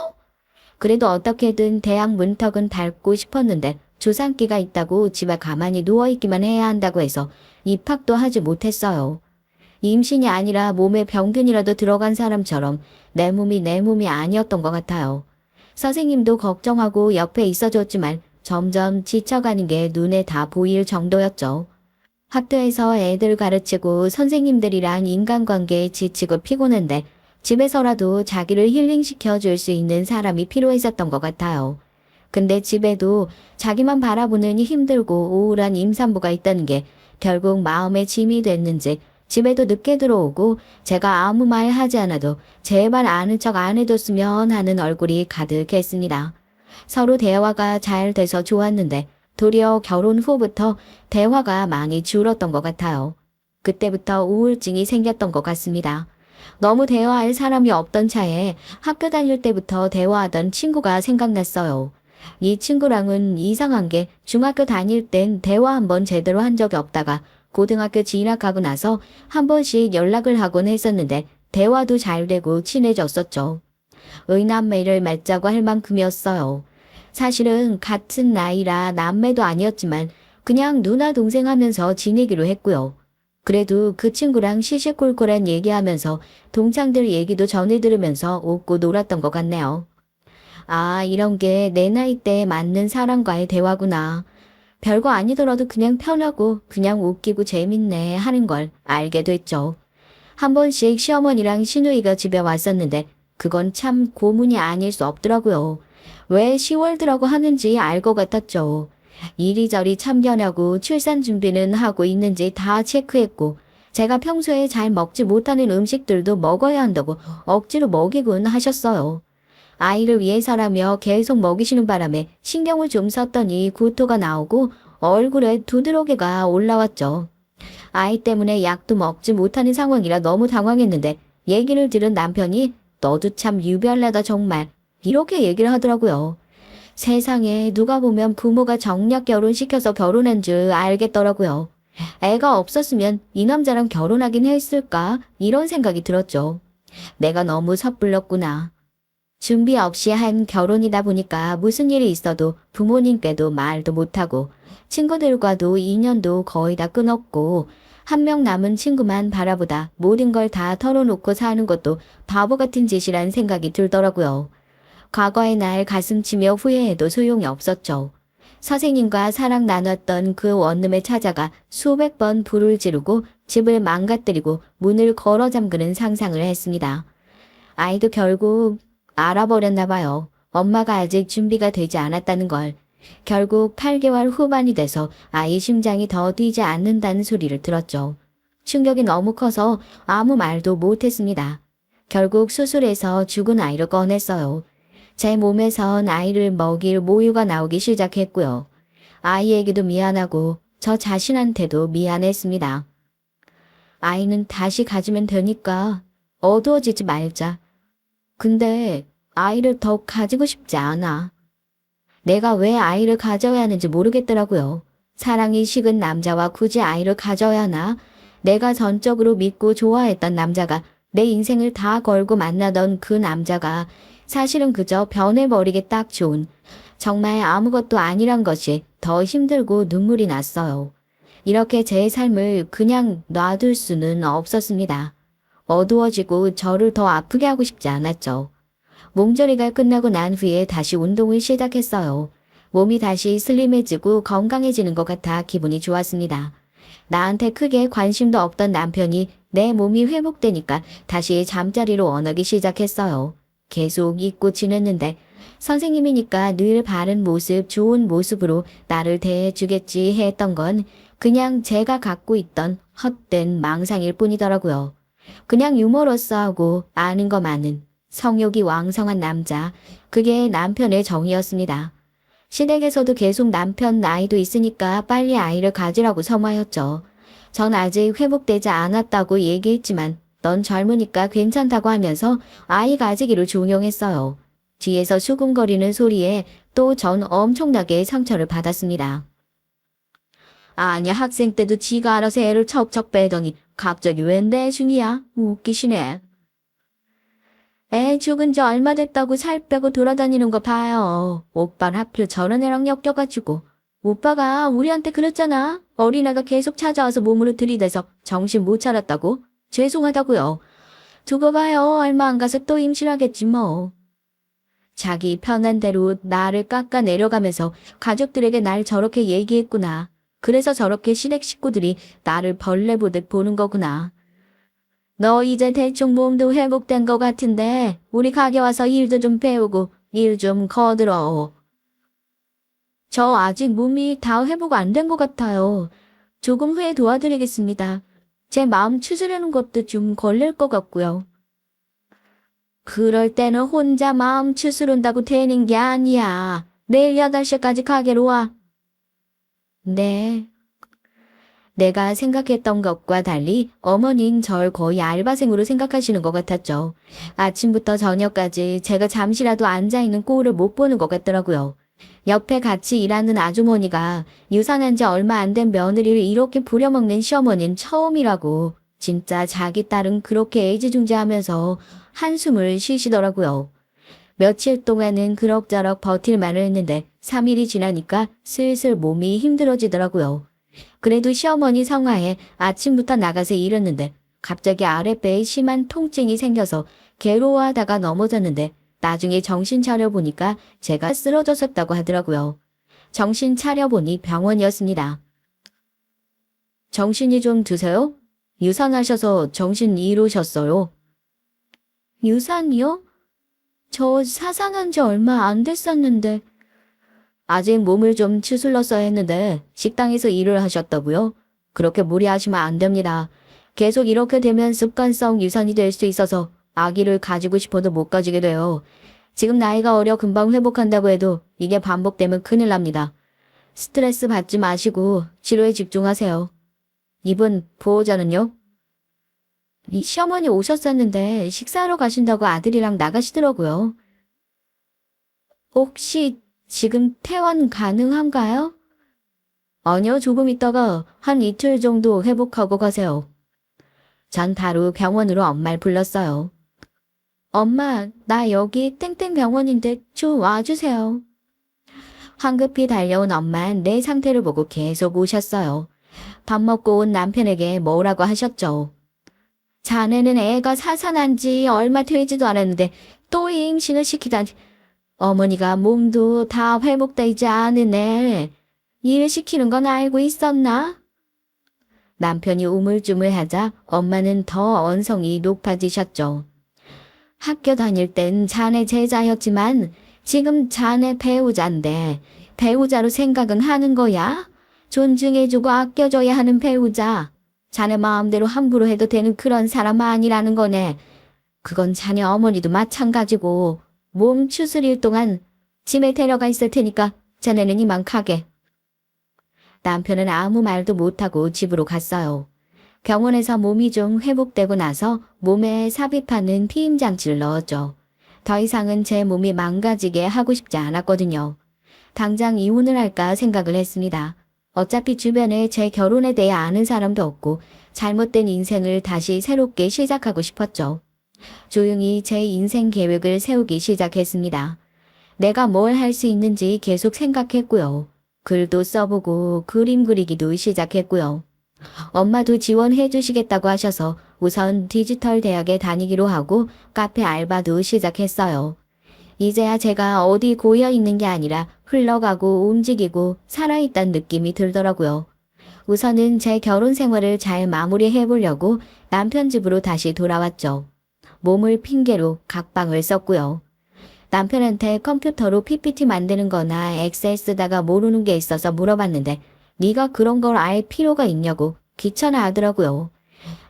그래도 어떻게든 대학 문턱은 밟고 싶었는데 조산기가 있다고 집에 가만히 누워있기만 해야 한다고 해서 입학도 하지 못했어요. 임신이 아니라 몸에 병균이라도 들어간 사람처럼 내 몸이 아니었던 것 같아요. 선생님도 걱정하고 옆에 있어줬지만 점점 지쳐가는 게 눈에 다 보일 정도였죠. 학교에서 애들 가르치고 선생님들이랑 인간관계에 지치고 피곤한데 집에서라도 자기를 힐링시켜 줄 수 있는 사람이 필요했었던 것 같아요. 근데 집에도 자기만 바라보는 힘들고 우울한 임산부가 있다는 게 결국 마음의 짐이 됐는지 집에도 늦게 들어오고 제가 아무 말 하지 않아도 제발 아는 척 안 해줬으면 하는 얼굴이 가득했습니다. 서로 대화가 잘 돼서 좋았는데 도리어 결혼 후부터 대화가 많이 줄었던 것 같아요. 그때부터 우울증이 생겼던 것 같습니다. 너무 대화할 사람이 없던 차에 학교 다닐 때부터 대화하던 친구가 생각났어요. 이 친구랑은 이상한 게 중학교 다닐 땐 대화 한번 제대로 한 적이 없다가 고등학교 진학하고 나서 한 번씩 연락을 하곤 했었는데 대화도 잘 되고 친해졌었죠. 의남매를 맺자고 할 만큼이었어요. 사실은 같은 나이라 남매도 아니었지만 그냥 누나 동생 하면서 지내기로 했고요. 그래도 그 친구랑 시시콜콜한 얘기하면서 동창들 얘기도 전해 들으면서 웃고 놀았던 것 같네요. 아, 이런 게 내 나이 때에 맞는 사람과의 대화구나. 별거 아니더라도 그냥 편하고 그냥 웃기고 재밌네 하는 걸 알게 됐죠. 한 번씩 시어머니랑 시누이가 집에 왔었는데 그건 참 고문이 아닐 수 없더라고요. 왜 10월드라고 하는지 알 것 같았죠. 이리저리 참견하고 출산 준비는 하고 있는지 다 체크했고 제가 평소에 잘 먹지 못하는 음식들도 먹어야 한다고 억지로 먹이곤 하셨어요. 아이를 위해서라며 계속 먹이시는 바람에 신경을 좀 썼더니 구토가 나오고 얼굴에 두드러기가 올라왔죠. 아이 때문에 약도 먹지 못하는 상황이라 너무 당황했는데 얘기를 들은 남편이 너도 참 유별나다 정말 이렇게 얘기를 하더라고요. 세상에 누가 보면 부모가 정략 결혼시켜서 결혼한 줄 알겠더라고요. 애가 없었으면 이 남자랑 결혼하긴 했을까 이런 생각이 들었죠. 내가 너무 섣불렀구나. 준비 없이 한 결혼이다 보니까 무슨 일이 있어도 부모님께도 말도 못하고 친구들과도 인연도 거의 다 끊었고 한 명 남은 친구만 바라보다 모든 걸 다 털어놓고 사는 것도 바보 같은 짓이란 생각이 들더라고요. 과거의 날 가슴치며 후회해도 소용이 없었죠. 선생님과 사랑 나눴던 그 원룸에 찾아가 수백 번 불을 지르고 집을 망가뜨리고 문을 걸어 잠그는 상상을 했습니다. 아이도 결국 알아버렸나 봐요. 엄마가 아직 준비가 되지 않았다는 걸. 결국 8개월 후반이 돼서 아이 심장이 더 뛰지 않는다는 소리를 들었죠. 충격이 너무 커서 아무 말도 못했습니다. 결국 수술해서 죽은 아이를 꺼냈어요. 제 몸에선 아이를 먹일 모유가 나오기 시작했고요. 아이에게도 미안하고 저 자신한테도 미안했습니다. 아이는 다시 가지면 되니까 어두워지지 말자. 근데 아이를 더 가지고 싶지 않아. 내가 왜 아이를 가져야 하는지 모르겠더라고요. 사랑이 식은 남자와 굳이 아이를 가져야 하나? 내가 전적으로 믿고 좋아했던 남자가 내 인생을 다 걸고 만나던 그 남자가 사실은 그저 변해버리게 딱 좋은 정말 아무것도 아니란 것이 더 힘들고 눈물이 났어요. 이렇게 제 삶을 그냥 놔둘 수는 없었습니다. 어두워지고 저를 더 아프게 하고 싶지 않았죠. 몸조리가 끝나고 난 후에 다시 운동을 시작했어요. 몸이 다시 슬림해지고 건강해지는 것 같아 기분이 좋았습니다. 나한테 크게 관심도 없던 남편이 내 몸이 회복되니까 다시 잠자리로 원하기 시작했어요. 계속 잊고 지냈는데 선생님이니까 늘 바른 모습, 좋은 모습으로 나를 대해주겠지 했던 건 그냥 제가 갖고 있던 헛된 망상일 뿐이더라고요. 그냥 유머러스하고 아는 거 많은 성욕이 왕성한 남자, 그게 남편의 정이었습니다. 시댁에서도 계속 남편 나이도 있으니까 빨리 아이를 가지라고 서마였죠. 전 아직 회복되지 않았다고 얘기했지만 넌 젊으니까 괜찮다고 하면서 아이 가지기를 종용했어요. 뒤에서 수군거리는 소리에 또 전 엄청나게 상처를 받았습니다. 아니 학생 때도 지가 알아서 애를 척척 빼더니 갑자기 웬 내중이야? 웃기시네. 애 죽은 지 얼마 됐다고 살 빼고 돌아다니는 거 봐요. 오빠는 하필 저런 애랑 엮여가지고. 오빠가 우리한테 그랬잖아. 어린애가 계속 찾아와서 몸으로 들이대서 정신 못 차렸다고. 죄송하다고요. 두고 봐요. 얼마 안 가서 또 임신하겠지 뭐. 자기 편한 대로 나를 깎아내려가면서 가족들에게 날 저렇게 얘기했구나. 그래서 저렇게 시댁 식구들이 나를 벌레 보듯 보는 거구나. 너 이제 대충 몸도 회복된 것 같은데 우리 가게 와서 일도 좀 배우고 일 좀 거들어. 저 아직 몸이 다 회복 안 된 것 같아요. 조금 후에 도와드리겠습니다. 제 마음 추스르는 것도 좀 걸릴 것 같고요. 그럴 때는 혼자 마음 추스른다고 되는 게 아니야. 내일 8시까지 가게로 와. 네. 내가 생각했던 것과 달리 어머니는 절 거의 알바생으로 생각하시는 것 같았죠. 아침부터 저녁까지 제가 잠시라도 앉아있는 꼴을 못 보는 것 같더라고요. 옆에 같이 일하는 아주머니가 유산한 지 얼마 안 된 며느리를 이렇게 부려먹는 시어머니는 처음이라고 진짜 자기 딸은 그렇게 애지중지하면서 한숨을 쉬시더라고요. 며칠 동안은 그럭저럭 버틸만을 했는데 3일이 지나니까 슬슬 몸이 힘들어지더라고요. 그래도 시어머니 성화에 아침부터 나가서 일했는데 갑자기 아랫배에 심한 통증이 생겨서 괴로워하다가 넘어졌는데 나중에 정신 차려보니까 제가 쓰러졌었다고 하더라고요. 정신 차려보니 병원이었습니다. 정신이 좀 드세요? 유산하셔서 정신 잃으셨어요. 유산이요? 저 사산한 지 얼마 안 됐었는데. 아직 몸을 좀 추슬렀어야 했는데 식당에서 일을 하셨다고요? 그렇게 무리하시면 안 됩니다. 계속 이렇게 되면 습관성 유산이 될 수 있어서 아기를 가지고 싶어도 못 가지게 돼요. 지금 나이가 어려 금방 회복한다고 해도 이게 반복되면 큰일 납니다. 스트레스 받지 마시고 치료에 집중하세요. 이분 보호자는요? 이 시어머니 오셨었는데 식사하러 가신다고 아들이랑 나가시더라고요. 혹시 지금 퇴원 가능한가요? 아니요, 조금 있다가 한 이틀 정도 회복하고 가세요. 전 바로 병원으로 엄마를 불렀어요. 엄마, 나 여기 땡땡 병원인데 좀 와주세요. 황급히 달려온 엄마는 내 상태를 보고 계속 오셨어요. 밥 먹고 온 남편에게 뭐라고 하셨죠. 자네는 애가 사산한 지 얼마 되지도 않았는데 또 임신을 시키다니. 어머니가 몸도 다 회복되지 않은 애 일 시키는 건 알고 있었나? 남편이 우물쭈물하자 엄마는 더 언성이 높아지셨죠. 학교 다닐 땐 자네 제자였지만 지금 자네 배우자인데 배우자로 생각은 하는 거야? 존중해주고 아껴줘야 하는 배우자. 자네 마음대로 함부로 해도 되는 그런 사람 아니라는 거네. 그건 자네 어머니도 마찬가지고 몸 추스릴 동안 집에 데려가 있을 테니까 자네는 이만 가게. 남편은 아무 말도 못하고 집으로 갔어요. 병원에서 몸이 좀 회복되고 나서 몸에 삽입하는 피임장치를 넣었죠. 더 이상은 제 몸이 망가지게 하고 싶지 않았거든요. 당장 이혼을 할까 생각을 했습니다. 어차피 주변에 제 결혼에 대해 아는 사람도 없고 잘못된 인생을 다시 새롭게 시작하고 싶었죠. 조용히 제 인생 계획을 세우기 시작했습니다. 내가 뭘 할 수 있는지 계속 생각했고요. 글도 써보고 그림 그리기도 시작했고요. 엄마도 지원해 주시겠다고 하셔서 우선 디지털 대학에 다니기로 하고 카페 알바도 시작했어요. 이제야 제가 어디 고여 있는 게 아니라 흘러가고 움직이고 살아있다는 느낌이 들더라고요. 우선은 제 결혼 생활을 잘 마무리해 보려고 남편 집으로 다시 돌아왔죠. 몸을 핑계로 각방을 썼고요. 남편한테 컴퓨터로 PPT 만드는 거나 엑셀 쓰다가 모르는 게 있어서 물어봤는데 네가 그런 걸 알 필요가 있냐고 귀찮아 하더라고요.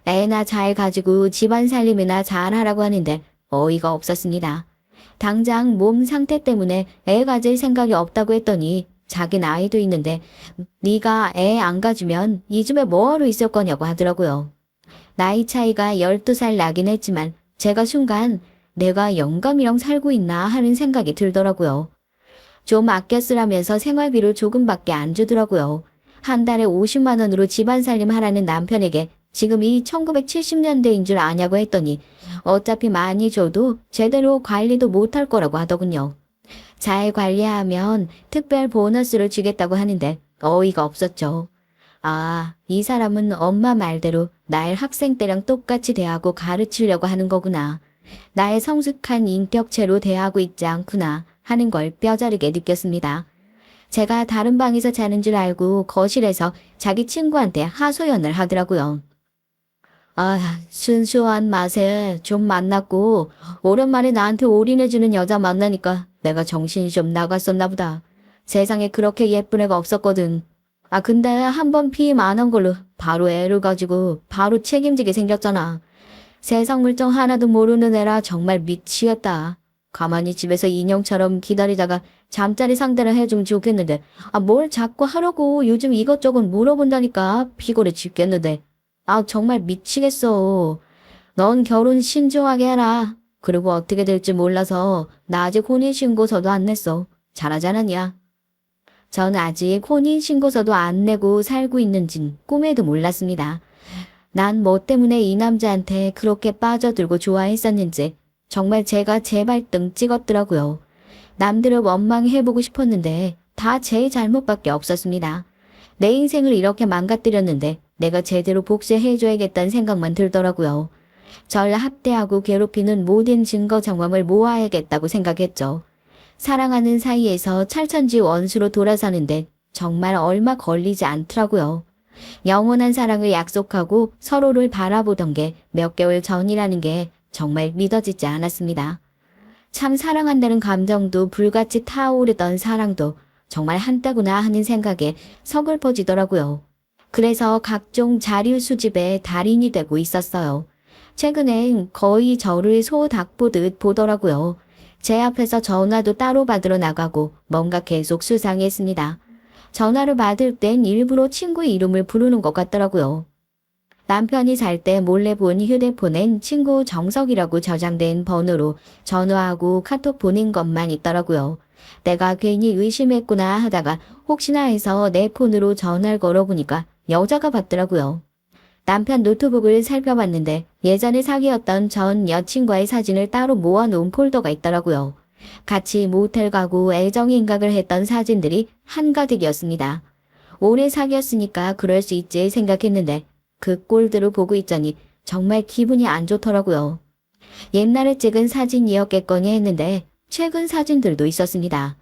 애나 잘 가지고 집안 살림이나 잘 하라고 하는데 어이가 없었습니다. 당장 몸 상태 때문에 애 가질 생각이 없다고 했더니 자기 나이도 있는데 네가 애 안 가지면 이 집에 뭐하러 있을 거냐고 하더라고요. 나이 차이가 12살 나긴 했지만 제가 순간 내가 영감이랑 살고 있나 하는 생각이 들더라고요. 좀 아껴 쓰라면서 생활비를 조금밖에 안 주더라고요. 한 달에 50만 원으로 집안 살림 하라는 남편에게 지금이 1970년대인 줄 아냐고 했더니 어차피 많이 줘도 제대로 관리도 못할 거라고 하더군요. 잘 관리하면 특별 보너스를 주겠다고 하는데 어이가 없었죠. 아, 이 사람은 엄마 말대로 날 학생 때랑 똑같이 대하고 가르치려고 하는 거구나. 나의 성숙한 인격체로 대하고 있지 않구나 하는 걸 뼈저리게 느꼈습니다. 제가 다른 방에서 자는 줄 알고 거실에서 자기 친구한테 하소연을 하더라고요. 아, 순수한 맛에 좀 만났고 오랜만에 나한테 올인해주는 여자 만나니까 내가 정신이 좀 나갔었나 보다. 세상에 그렇게 예쁜 애가 없었거든. 아, 근데 한번 피임 안 한 걸로 바로 애를 가지고 바로 책임지게 생겼잖아. 세상 물정 하나도 모르는 애라 정말 미치겠다. 가만히 집에서 인형처럼 기다리다가 잠자리 상대를 해주면 좋겠는데 아, 뭘 자꾸 하려고 요즘 이것저것 물어본다니까 피곤해 죽겠는데. 아, 정말 미치겠어. 넌 결혼 신중하게 해라. 그리고 어떻게 될지 몰라서 나 아직 혼인신고서도 안 냈어. 잘하지 않았냐? 전 아직 혼인신고서도 안 내고 살고 있는진 꿈에도 몰랐습니다. 난 뭐 때문에 이 남자한테 그렇게 빠져들고 좋아했었는지 정말 제가 제 발등 찍었더라고요. 남들을 원망해보고 싶었는데 다 제 잘못밖에 없었습니다. 내 인생을 이렇게 망가뜨렸는데 내가 제대로 복수해줘야겠다는 생각만 들더라고요. 절 학대하고 괴롭히는 모든 증거 정황을 모아야겠다고 생각했죠. 사랑하는 사이에서 찰천지 원수로 돌아서는데 정말 얼마 걸리지 않더라고요. 영원한 사랑을 약속하고 서로를 바라보던 게 몇 개월 전이라는 게 정말 믿어지지 않았습니다. 참 사랑한다는 감정도 불같이 타오르던 사랑도 정말 한때구나 하는 생각에 서글퍼지더라고요. 그래서 각종 자료 수집에 달인이 되고 있었어요. 최근엔 거의 저를 소 닭 보듯 보더라고요. 제 앞에서 전화도 따로 받으러 나가고 뭔가 계속 수상했습니다. 전화를 받을 땐 일부러 친구 이름을 부르는 것 같더라고요. 남편이 잘 때 몰래 본 휴대폰엔 친구 정석이라고 저장된 번호로 전화하고 카톡 보낸 것만 있더라고요. 내가 괜히 의심했구나 하다가 혹시나 해서 내 폰으로 전화를 걸어보니까 여자가 받더라고요. 남편 노트북을 살펴봤는데 예전에 사귀었던 전 여친과의 사진을 따로 모아놓은 폴더가 있더라고요. 같이 모텔 가고 애정인각을 했던 사진들이 한가득이었습니다. 오래 사귀었으니까 그럴 수 있지 생각했는데 그 꼴들을 보고 있자니 정말 기분이 안 좋더라고요. 옛날에 찍은 사진이었겠거니 했는데 최근 사진들도 있었습니다.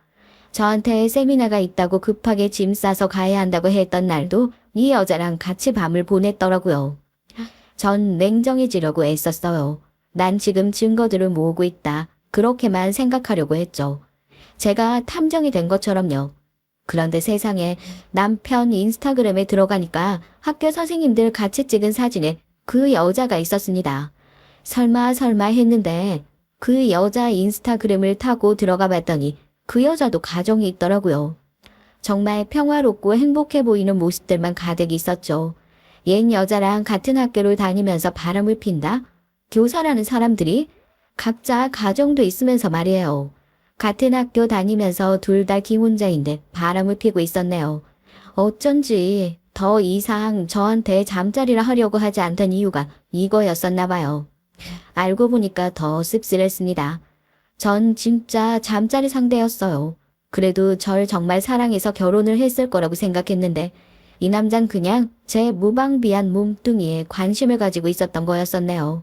저한테 세미나가 있다고 급하게 짐 싸서 가야 한다고 했던 날도 이 여자랑 같이 밤을 보냈더라고요. 전 냉정해지려고 애썼어요. 난 지금 증거들을 모으고 있다. 그렇게만 생각하려고 했죠. 제가 탐정이 된 것처럼요. 그런데 세상에 남편 인스타그램에 들어가니까 학교 선생님들 같이 찍은 사진에 그 여자가 있었습니다. 설마 했는데 그 여자 인스타그램을 타고 들어가 봤더니 그 여자도 가정이 있더라고요. 정말 평화롭고 행복해 보이는 모습들만 가득 있었죠. 옛 여자랑 같은 학교를 다니면서 바람을 핀다? 교사라는 사람들이? 각자 가정도 있으면서 말이에요. 같은 학교 다니면서 둘 다 기혼자인데 바람을 피고 있었네요. 어쩐지 더 이상 저한테 잠자리를 하려고 하지 않던 이유가 이거였었나 봐요. 알고 보니까 더 씁쓸했습니다. 전 진짜 잠자리 상대였어요. 그래도 절 정말 사랑해서 결혼을 했을 거라고 생각했는데 이 남잔 그냥 제 무방비한 몸뚱이에 관심을 가지고 있었던 거였었네요.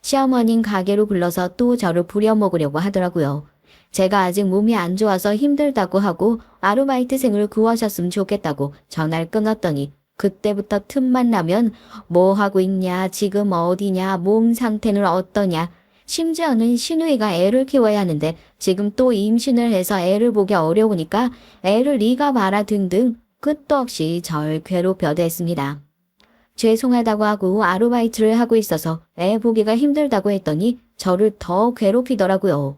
시어머닌 가게로 불러서 또 저를 부려먹으려고 하더라고요. 제가 아직 몸이 안 좋아서 힘들다고 하고 아르바이트생을 구하셨으면 좋겠다고 전화를 끊었더니 그때부터 틈만 나면 뭐 하고 있냐, 지금 어디냐, 몸 상태는 어떠냐. 심지어는 시누이가 애를 키워야 하는데 지금 또 임신을 해서 애를 보기 어려우니까 애를 네가 봐라 등등 끝도 없이 절 괴롭혀댔습니다. 죄송하다고 하고 아르바이트를 하고 있어서 애 보기가 힘들다고 했더니 저를 더 괴롭히더라고요.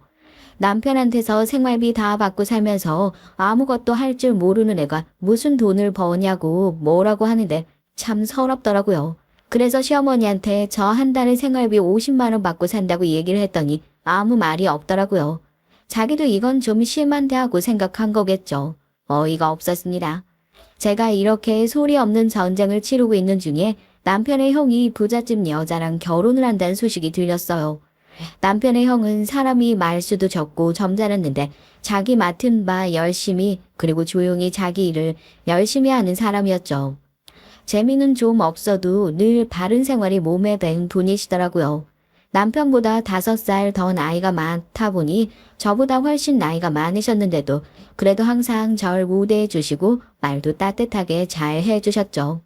남편한테서 생활비 다 받고 살면서 아무것도 할 줄 모르는 애가 무슨 돈을 버냐고 뭐라고 하는데 참 서럽더라고요. 그래서 시어머니한테 저 한 달에 생활비 50만 원 받고 산다고 얘기를 했더니 아무 말이 없더라고요. 자기도 이건 좀 심한데 하고 생각한 거겠죠. 어이가 없었습니다. 제가 이렇게 소리 없는 전쟁을 치르고 있는 중에 남편의 형이 부잣집 여자랑 결혼을 한다는 소식이 들렸어요. 남편의 형은 사람이 말수도 적고 점잖았는데 자기 맡은 바 열심히 그리고 조용히 자기 일을 열심히 하는 사람이었죠. 재미는 좀 없어도 늘 바른 생활이 몸에 밴 분이시더라고요. 남편보다 5살 더 나이가 많다 보니 저보다 훨씬 나이가 많으셨는데도 그래도 항상 절 우대해 주시고 말도 따뜻하게 잘 해주셨죠.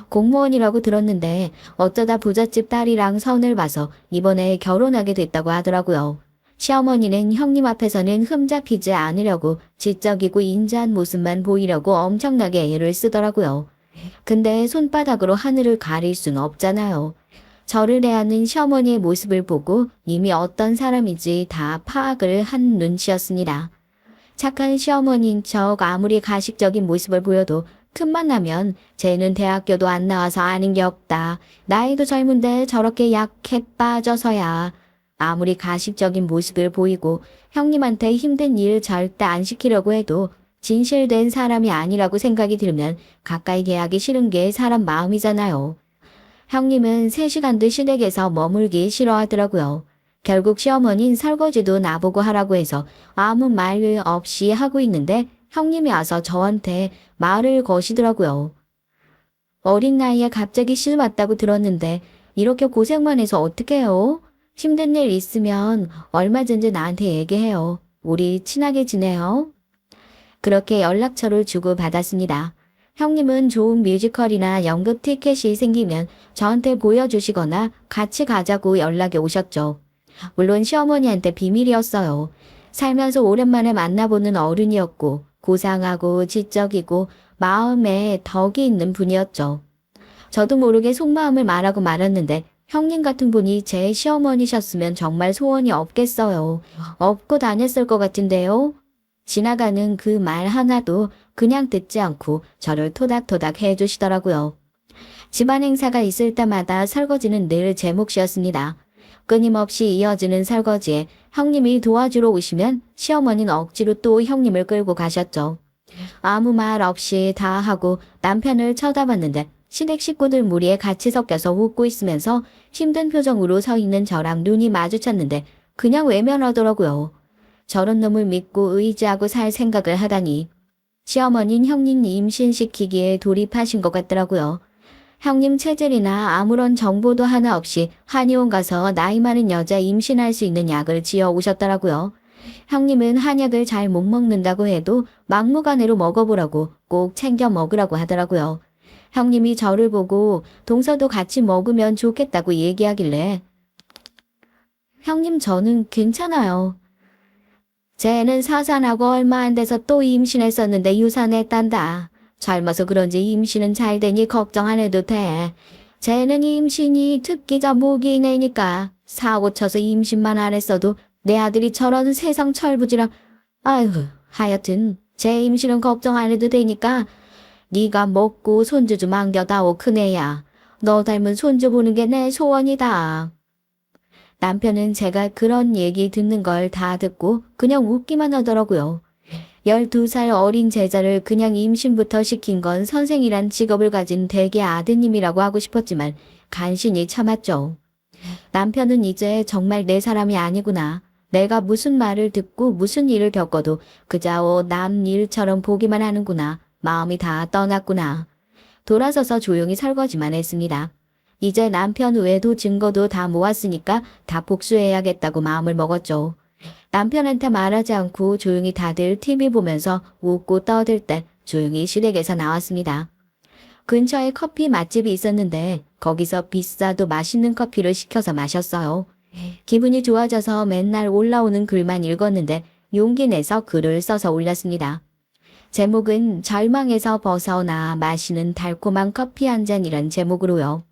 공무원이라고 들었는데 어쩌다 부잣집 딸이랑 선을 봐서 이번에 결혼하게 됐다고 하더라고요. 시어머니는 형님 앞에서는 흠잡히지 않으려고 지적이고 인자한 모습만 보이려고 엄청나게 애를 쓰더라고요. 근데 손바닥으로 하늘을 가릴 순 없잖아요. 저를 대하는 시어머니의 모습을 보고 이미 어떤 사람인지 다 파악을 한 눈치였습니다. 착한 시어머니인 척 아무리 가식적인 모습을 보여도 틈만 나면 쟤는 대학교도 안 나와서 아는 게 없다. 나이도 젊은데 저렇게 약해 빠져서야. 아무리 가식적인 모습을 보이고 형님한테 힘든 일 절대 안 시키려고 해도 진실된 사람이 아니라고 생각이 들면 가까이 대하기 싫은 게 사람 마음이잖아요. 형님은 3시간도 시댁에서 머물기 싫어하더라고요. 결국 시어머니는 설거지도 나보고 하라고 해서 아무 말 없이 하고 있는데 형님이 와서 저한테 말을 거시더라고요. 어린 나이에 갑자기 시집 왔다고 들었는데 이렇게 고생만 해서 어떡해요? 힘든 일 있으면 얼마든지 나한테 얘기해요. 우리 친하게 지내요. 그렇게 연락처를 주고받았습니다. 형님은 좋은 뮤지컬이나 연극 티켓이 생기면 저한테 보여주시거나 같이 가자고 연락이 오셨죠. 물론 시어머니한테 비밀이었어요. 살면서 오랜만에 만나보는 어른이었고 고상하고 지적이고 마음에 덕이 있는 분이었죠. 저도 모르게 속마음을 말하고 말았는데 형님 같은 분이 제 시어머니셨으면 정말 소원이 없겠어요. 없고 다녔을 것 같은데요. 지나가는 그 말 하나도 그냥 듣지 않고 저를 토닥토닥 해주시더라고요. 집안 행사가 있을 때마다 설거지는 늘 제 몫이었습니다. 끊임없이 이어지는 설거지에 형님이 도와주러 오시면 시어머니는 억지로 또 형님을 끌고 가셨죠. 아무 말 없이 다 하고 남편을 쳐다봤는데 시댁 식구들 무리에 같이 섞여서 웃고 있으면서 힘든 표정으로 서 있는 저랑 눈이 마주쳤는데 그냥 외면하더라고요. 저런 놈을 믿고 의지하고 살 생각을 하다니. 시어머니는 형님 임신시키기에 돌입하신 것 같더라고요. 형님 체질이나 아무런 정보도 하나 없이 한의원 가서 나이 많은 여자 임신할 수 있는 약을 지어 오셨더라고요. 형님은 한약을 잘 못 먹는다고 해도 막무가내로 먹어보라고 꼭 챙겨 먹으라고 하더라고요. 형님이 저를 보고 동서도 같이 먹으면 좋겠다고 얘기하길래 형님 저는 괜찮아요. 쟤는 사산하고 얼마 안 돼서 또 임신했었는데 유산했단다. 젊어서 그런지 임신은 잘 되니 걱정 안 해도 돼. 쟤는 임신이 특기자 모기내니까 사고 쳐서 임신만 안 했어도 내 아들이 저런 세상 철부지랑 아휴 하여튼 제 임신은 걱정 안 해도 되니까 네가 먹고 손주 좀 안겨다오 큰애야. 너 닮은 손주 보는 게 내 소원이다. 남편은 제가 그런 얘기 듣는 걸 다 듣고 그냥 웃기만 하더라고요. 12살 어린 제자를 그냥 임신부터 시킨 건 선생이란 직업을 가진 대개 아드님이라고 하고 싶었지만 간신히 참았죠. 남편은 이제 정말 내 사람이 아니구나. 내가 무슨 말을 듣고 무슨 일을 겪어도 그저 남 일처럼 보기만 하는구나. 마음이 다 떠났구나. 돌아서서 조용히 설거지만 했습니다. 이제 남편 외에도 증거도 다 모았으니까 다 복수해야겠다고 마음을 먹었죠. 남편한테 말하지 않고 조용히 다들 TV 보면서 웃고 떠들 때 조용히 시댁에서 나왔습니다. 근처에 커피 맛집이 있었는데 거기서 비싸도 맛있는 커피를 시켜서 마셨어요. 기분이 좋아져서 맨날 올라오는 글만 읽었는데 용기 내서 글을 써서 올렸습니다. 제목은 절망에서 벗어나 마시는 달콤한 커피 한 잔이란 제목으로요.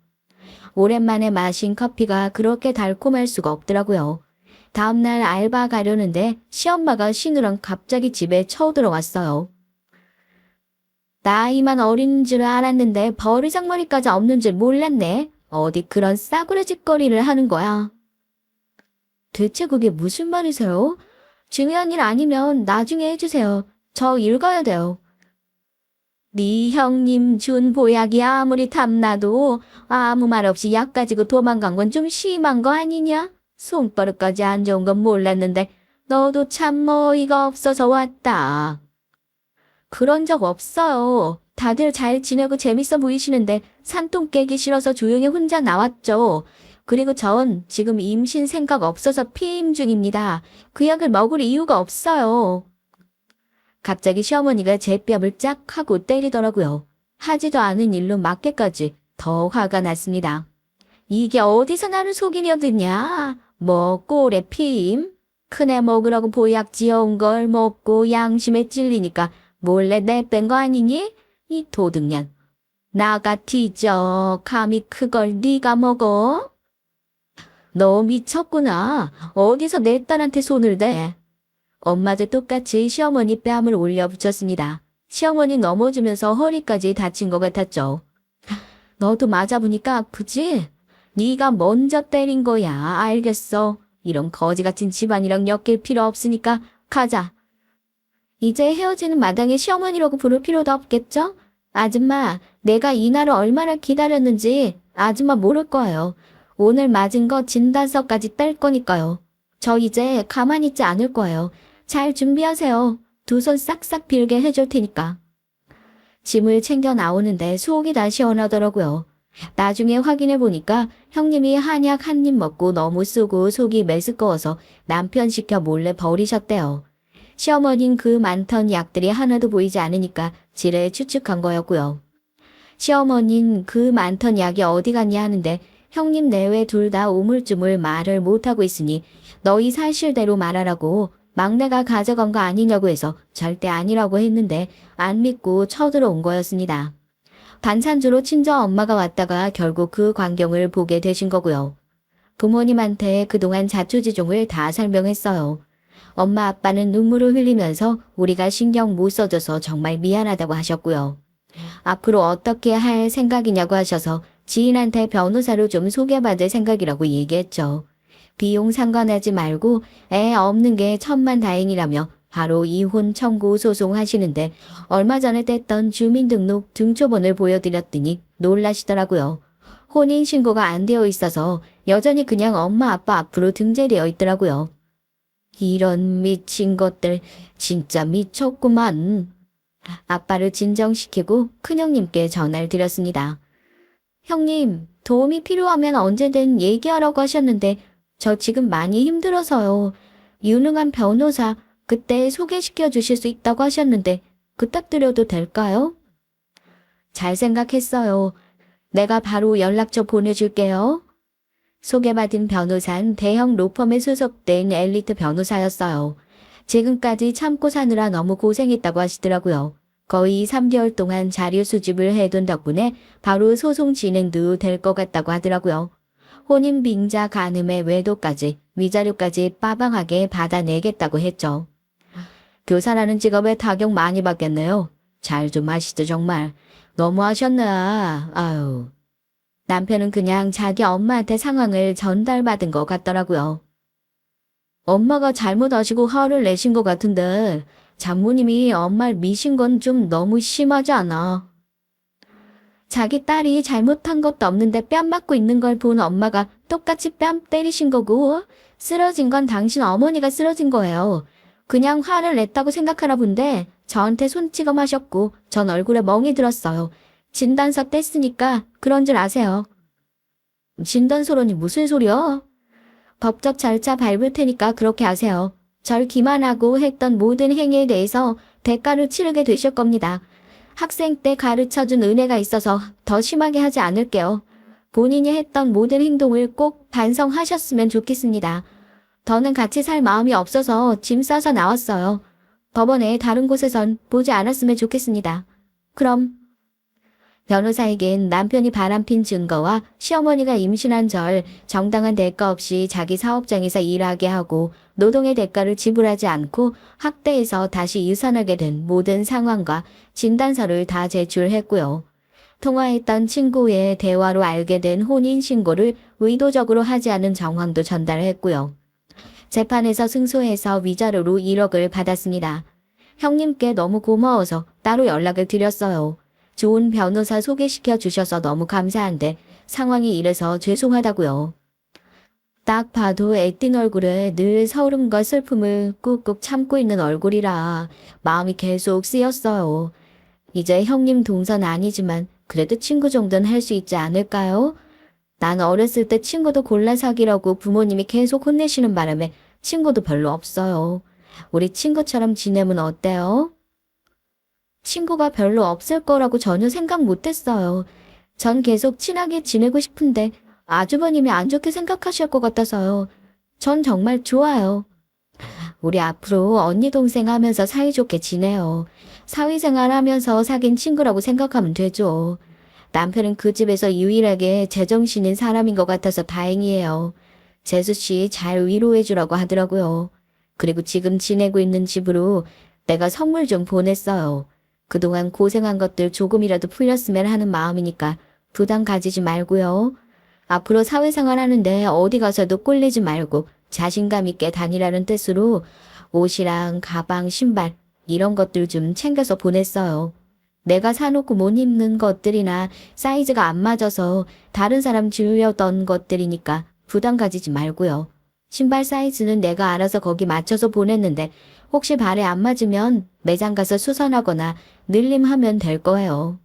오랜만에 마신 커피가 그렇게 달콤할 수가 없더라고요. 다음날 알바 가려는데 시엄마가 쉬느라 갑자기 집에 쳐들어왔어요. 나이만 어린 줄 알았는데 버르장머리까지 없는 줄 몰랐네. 어디 그런 싸구려 짓거리를 하는 거야. 대체 그게 무슨 말이세요? 중요한 일 아니면 나중에 해주세요. 저 읽어야 돼요. 네 형님 준 보약이 아무리 탐나도 아무 말 없이 약 가지고 도망간 건 좀 심한 거 아니냐? 손버릇까지 안 좋은 건 몰랐는데 너도 참 어이가 없어서 왔다. 그런 적 없어요. 다들 잘 지내고 재밌어 보이시는데 산통 깨기 싫어서 조용히 혼자 나왔죠. 그리고 전 지금 임신 생각 없어서 피임 중입니다. 그 약을 먹을 이유가 없어요. 갑자기 시어머니가 제 뺨을 짝 하고 때리더라고요. 하지도 않은 일로 맞게까지 더 화가 났습니다. 이게 어디서 나를 속이려 드냐? 뭐 꼴에 피임? 큰애 먹으라고 보약 지어온 걸 먹고 양심에 찔리니까 몰래 내뺀 거 아니니? 이 도둑년. 나가 뒤져. 감히 그걸 네가 먹어? 너 미쳤구나. 어디서 내 딸한테 손을 대? 엄마도 똑같이 시어머니 뺨을 올려 붙였습니다. 시어머니 넘어지면서 허리까지 다친 것 같았죠. 너도 맞아보니까 아프지? 네가 먼저 때린 거야. 알겠어. 이런 거지 같은 집안이랑 엮일 필요 없으니까 가자. 이제 헤어지는 마당에 시어머니라고 부를 필요도 없겠죠? 아줌마, 내가 이날을 얼마나 기다렸는지 아줌마 모를 거예요. 오늘 맞은 거 진단서까지 뗄 거니까요. 저 이제 가만히 있지 않을 거예요. 잘 준비하세요. 두 손 싹싹 빌게 해줄 테니까. 짐을 챙겨 나오는데 속이 다 시원하더라고요. 나중에 확인해 보니까 형님이 한약 한 입 먹고 너무 쓰고 속이 메스꺼워서 남편 시켜 몰래 버리셨대요. 시어머닌 그 많던 약들이 하나도 보이지 않으니까 지레 추측한 거였고요. 시어머닌 그 많던 약이 어디 갔냐 하는데 형님 내외 둘 다 우물쭈물 말을 못하고 있으니 너희 사실대로 말하라고 막내가 가져간 거 아니냐고 해서 절대 아니라고 했는데 안 믿고 쳐들어온 거였습니다. 반찬주로 친정 엄마가 왔다가 결국 그 광경을 보게 되신 거고요. 부모님한테 그동안 자초지종을 다 설명했어요. 엄마 아빠는 눈물을 흘리면서 우리가 신경 못 써줘서 정말 미안하다고 하셨고요. 앞으로 어떻게 할 생각이냐고 하셔서 지인한테 변호사로 좀 소개받을 생각이라고 얘기했죠. 비용 상관하지 말고 애 없는 게 천만다행이라며 바로 이혼 청구 소송하시는데 얼마 전에 뗐던 주민등록 등초본을 보여드렸더니 놀라시더라고요. 혼인신고가 안 되어 있어서 여전히 그냥 엄마 아빠 앞으로 등재되어 있더라고요. 이런 미친 것들 진짜 미쳤구만. 아빠를 진정시키고 큰형님께 전화를 드렸습니다. 형님, 도움이 필요하면 언제든 얘기하라고 하셨는데 저 지금 많이 힘들어서요. 유능한 변호사 그때 소개시켜 주실 수 있다고 하셨는데 부탁드려도 될까요? 잘 생각했어요. 내가 바로 연락처 보내줄게요. 소개받은 변호사는 대형 로펌에 소속된 엘리트 변호사였어요. 지금까지 참고 사느라 너무 고생했다고 하시더라고요. 거의 3개월 동안 자료 수집을 해둔 덕분에 바로 소송 진행도 될 것 같다고 하더라고요. 혼인 빙자 간음의 외도까지 위자료까지 빠방하게 받아내겠다고 했죠. 교사라는 직업에 타격 많이 받겠네요. 잘 좀 하시죠 정말. 너무 하셨나. 아유. 남편은 그냥 자기 엄마한테 상황을 전달받은 것 같더라고요. 엄마가 잘못하시고 화를 내신 것 같은데 장모님이 엄마를 미신 건 좀 너무 심하지 않아? 자기 딸이 잘못한 것도 없는데 뺨 맞고 있는 걸 본 엄마가 똑같이 뺨 때리신 거고 쓰러진 건 당신 어머니가 쓰러진 거예요. 그냥 화를 냈다고 생각하나 본데 저한테 손찌검하셨고 전 얼굴에 멍이 들었어요. 진단서 뗐으니까 그런 줄 아세요. 진단서라니 무슨 소리야? 법적 절차 밟을 테니까 그렇게 하세요. 절 기만하고 했던 모든 행위에 대해서 대가를 치르게 되실 겁니다. 학생 때 가르쳐준 은혜가 있어서 더 심하게 하지 않을게요. 본인이 했던 모든 행동을 꼭 반성하셨으면 좋겠습니다. 더는 같이 살 마음이 없어서 짐 싸서 나왔어요. 법원에 다른 곳에선 보지 않았으면 좋겠습니다. 그럼 변호사에겐 남편이 바람핀 증거와 시어머니가 임신한 절 정당한 대가 없이 자기 사업장에서 일하게 하고 노동의 대가를 지불하지 않고 학대해서 다시 유산하게 된 모든 상황과 진단서를 다 제출했고요. 통화했던 친구의 대화로 알게 된 혼인신고를 의도적으로 하지 않은 정황도 전달했고요. 재판에서 승소해서 위자료로 1억을 받았습니다. 형님께 너무 고마워서 따로 연락을 드렸어요. 좋은 변호사 소개시켜 주셔서 너무 감사한데 상황이 이래서 죄송하다고요. 딱 봐도 애띤 얼굴에 늘 서름과 슬픔을 꾹꾹 참고 있는 얼굴이라 마음이 계속 쓰였어요. 이제 형님 동선 아니지만 그래도 친구 정도는 할 수 있지 않을까요? 난 어렸을 때 친구도 골라 사귀라고 부모님이 계속 혼내시는 바람에 친구도 별로 없어요. 우리 친구처럼 지내면 어때요? 친구가 별로 없을 거라고 전혀 생각 못했어요. 전 계속 친하게 지내고 싶은데 아주버님이 안 좋게 생각하실 것 같아서요. 전 정말 좋아요. 우리 앞으로 언니 동생 하면서 사이좋게 지내요. 사회생활 하면서 사귄 친구라고 생각하면 되죠. 남편은 그 집에서 유일하게 제정신인 사람인 것 같아서 다행이에요. 재수씨 잘 위로해주라고 하더라고요. 그리고 지금 지내고 있는 집으로 내가 선물 좀 보냈어요. 그동안 고생한 것들 조금이라도 풀렸으면 하는 마음이니까 부담 가지지 말고요. 앞으로 사회생활 하는데 어디 가서도 꼴리지 말고 자신감 있게 다니라는 뜻으로 옷이랑 가방, 신발 이런 것들 좀 챙겨서 보냈어요. 내가 사놓고 못 입는 것들이나 사이즈가 안 맞아서 다른 사람 주려던 것들이니까 부담 가지지 말고요. 신발 사이즈는 내가 알아서 거기 맞춰서 보냈는데 혹시 발에 안 맞으면 매장 가서 수선하거나 늘림하면 될 거예요.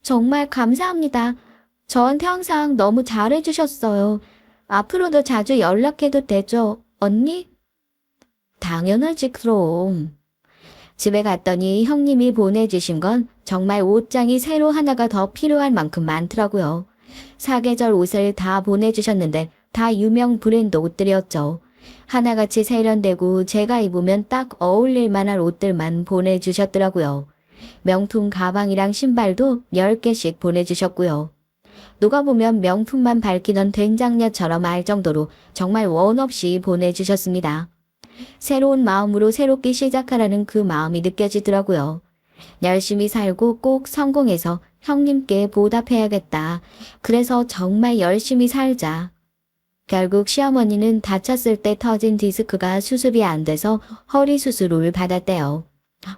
정말 감사합니다. 저한테 항상 너무 잘해주셨어요. 앞으로도 자주 연락해도 되죠, 언니? 당연하지, 그럼. 집에 갔더니 형님이 보내주신 건 정말 옷장이 새로 하나가 더 필요할 만큼 많더라고요. 사계절 옷을 다 보내주셨는데 다 유명 브랜드 옷들이었죠. 하나같이 세련되고 제가 입으면 딱 어울릴 만한 옷들만 보내주셨더라고요. 명품 가방이랑 신발도 10개씩 보내주셨고요. 누가 보면 명품만 밝히던 된장녀처럼 알 정도로 정말 원 없이 보내주셨습니다. 새로운 마음으로 새롭게 시작하라는 그 마음이 느껴지더라고요. 열심히 살고 꼭 성공해서 형님께 보답해야겠다. 그래서 정말 열심히 살자. 결국 시어머니는 다쳤을 때 터진 디스크가 수습이 안 돼서 허리 수술을 받았대요.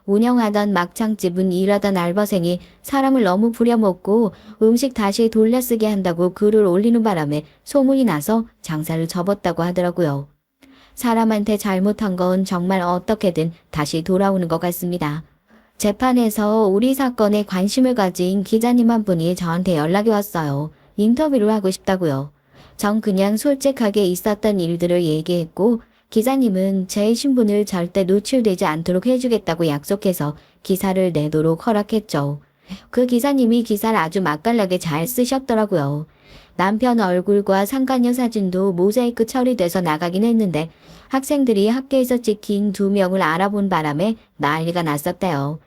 운영하던 막창집은 일하던 알바생이 사람을 너무 부려먹고 음식 다시 돌려쓰게 한다고 글을 올리는 바람에 소문이 나서 장사를 접었다고 하더라고요. 사람한테 잘못한 건 정말 어떻게든 다시 돌아오는 것 같습니다. 재판에서 우리 사건에 관심을 가진 기자님 한 분이 저한테 연락이 왔어요. 인터뷰를 하고 싶다고요. 전 그냥 솔직하게 있었던 일들을 얘기했고 기자님은 제 신분을 절대 노출되지 않도록 해주겠다고 약속해서 기사를 내도록 허락했죠. 그 기사님이 기사를 아주 맛깔나게 잘 쓰셨더라고요. 남편 얼굴과 상간녀 사진도 모자이크 처리돼서 나가긴 했는데 학생들이 학교에서 찍힌 2명을 알아본 바람에 난리가 났었대요.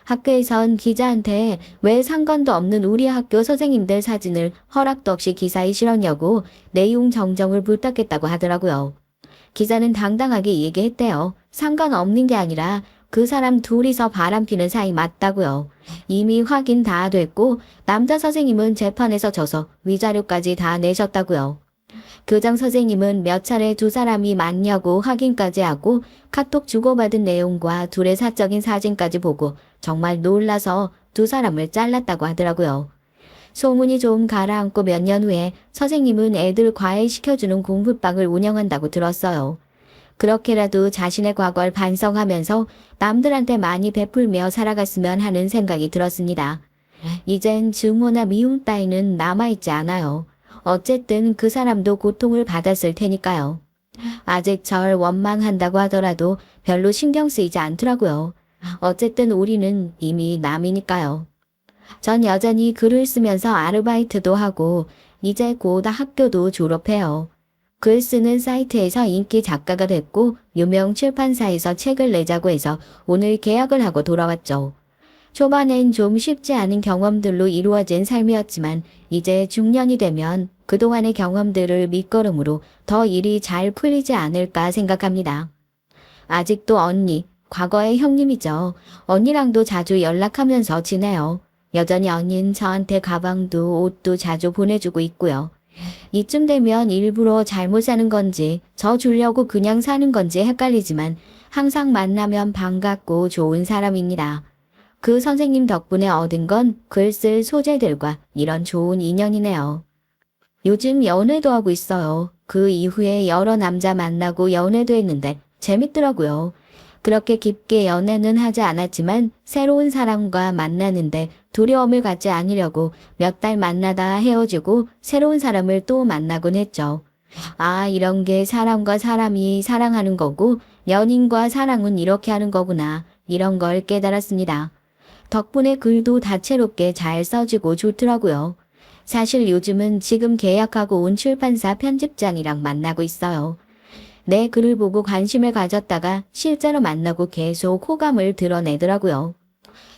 학교에선 기자한테 왜 상관도 없는 우리 학교 선생님들 사진을 허락도 없이 기사에 실었냐고 내용 정정을 부탁했다고 하더라고요. 기자는 당당하게 얘기했대요. 상관없는 게 아니라 그 사람 둘이서 바람피는 사이 맞다고요. 이미 확인 다 됐고 남자 선생님은 재판에서 져서 위자료까지 다 내셨다고요. 교장 선생님은 몇 차례 두 사람이 맞냐고 확인까지 하고 카톡 주고받은 내용과 둘의 사적인 사진까지 보고 정말 놀라서 두 사람을 잘랐다고 하더라고요. 소문이 좀 가라앉고 몇 년 후에 선생님은 애들 과외 시켜주는 공부방을 운영한다고 들었어요. 그렇게라도 자신의 과거를 반성하면서 남들한테 많이 베풀며 살아갔으면 하는 생각이 들었습니다. 이젠 증오나 미움 따위는 남아있지 않아요. 어쨌든 그 사람도 고통을 받았을 테니까요. 아직 절 원망한다고 하더라도 별로 신경 쓰이지 않더라고요. 어쨌든 우리는 이미 남이니까요. 전 여전히 글을 쓰면서 아르바이트도 하고 이제 곧 학교도 졸업해요. 글 쓰는 사이트에서 인기 작가가 됐고 유명 출판사에서 책을 내자고 해서 오늘 계약을 하고 돌아왔죠. 초반엔 좀 쉽지 않은 경험들로 이루어진 삶이었지만 이제 중년이 되면 그동안의 경험들을 밑거름으로 더 일이 잘 풀리지 않을까 생각합니다. 아직도 언니, 과거의 형님이죠. 언니랑도 자주 연락하면서 지내요. 여전히 언니는 저한테 가방도 옷도 자주 보내주고 있고요. 이쯤 되면 일부러 잘못 사는 건지 저 주려고 그냥 사는 건지 헷갈리지만 항상 만나면 반갑고 좋은 사람입니다. 그 선생님 덕분에 얻은 건 글 쓸 소재들과 이런 좋은 인연이네요. 요즘 연애도 하고 있어요. 그 이후에 여러 남자 만나고 연애도 했는데 재밌더라고요. 그렇게 깊게 연애는 하지 않았지만 새로운 사람과 만나는데 두려움을 갖지 않으려고 몇 달 만나다 헤어지고 새로운 사람을 또 만나곤 했죠. 아, 이런 게 사람과 사람이 사랑하는 거고 연인과 사랑은 이렇게 하는 거구나. 이런 걸 깨달았습니다. 덕분에 글도 다채롭게 잘 써지고 좋더라고요. 사실 요즘은 지금 계약하고 온 출판사 편집장이랑 만나고 있어요. 내 글을 보고 관심을 가졌다가 실제로 만나고 계속 호감을 드러내더라고요.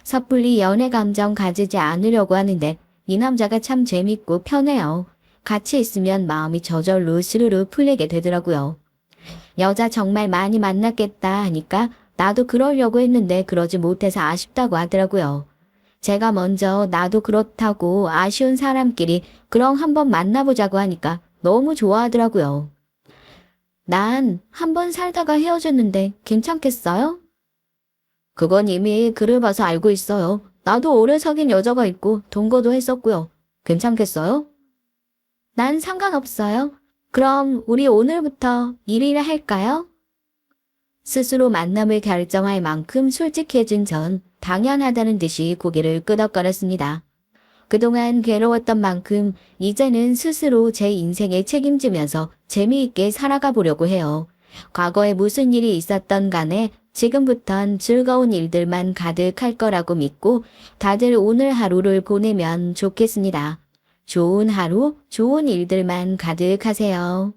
섣불리 연애 감정 가지지 않으려고 하는데 이 남자가 참 재밌고 편해요. 같이 있으면 마음이 저절로 스르르 풀리게 되더라고요. 여자 정말 많이 만났겠다 하니까 나도 그러려고 했는데 그러지 못해서 아쉽다고 하더라고요. 제가 먼저 나도 그렇다고 아쉬운 사람끼리 그럼 한번 만나보자고 하니까 너무 좋아하더라고요. 난 한 번 살다가 헤어졌는데 괜찮겠어요? 그건 이미 글을 봐서 알고 있어요. 나도 오래 사귄 여자가 있고 동거도 했었고요. 괜찮겠어요? 난 상관없어요. 그럼 우리 오늘부터 1일 할까요? 스스로 만남을 결정할 만큼 솔직해진 전 당연하다는 듯이 고개를 끄덕거렸습니다. 그동안 괴로웠던 만큼 이제는 스스로 제 인생에 책임지면서 재미있게 살아가 보려고 해요. 과거에 무슨 일이 있었던 간에 지금부턴 즐거운 일들만 가득할 거라고 믿고 다들 오늘 하루를 보내면 좋겠습니다. 좋은 하루, 좋은 일들만 가득하세요.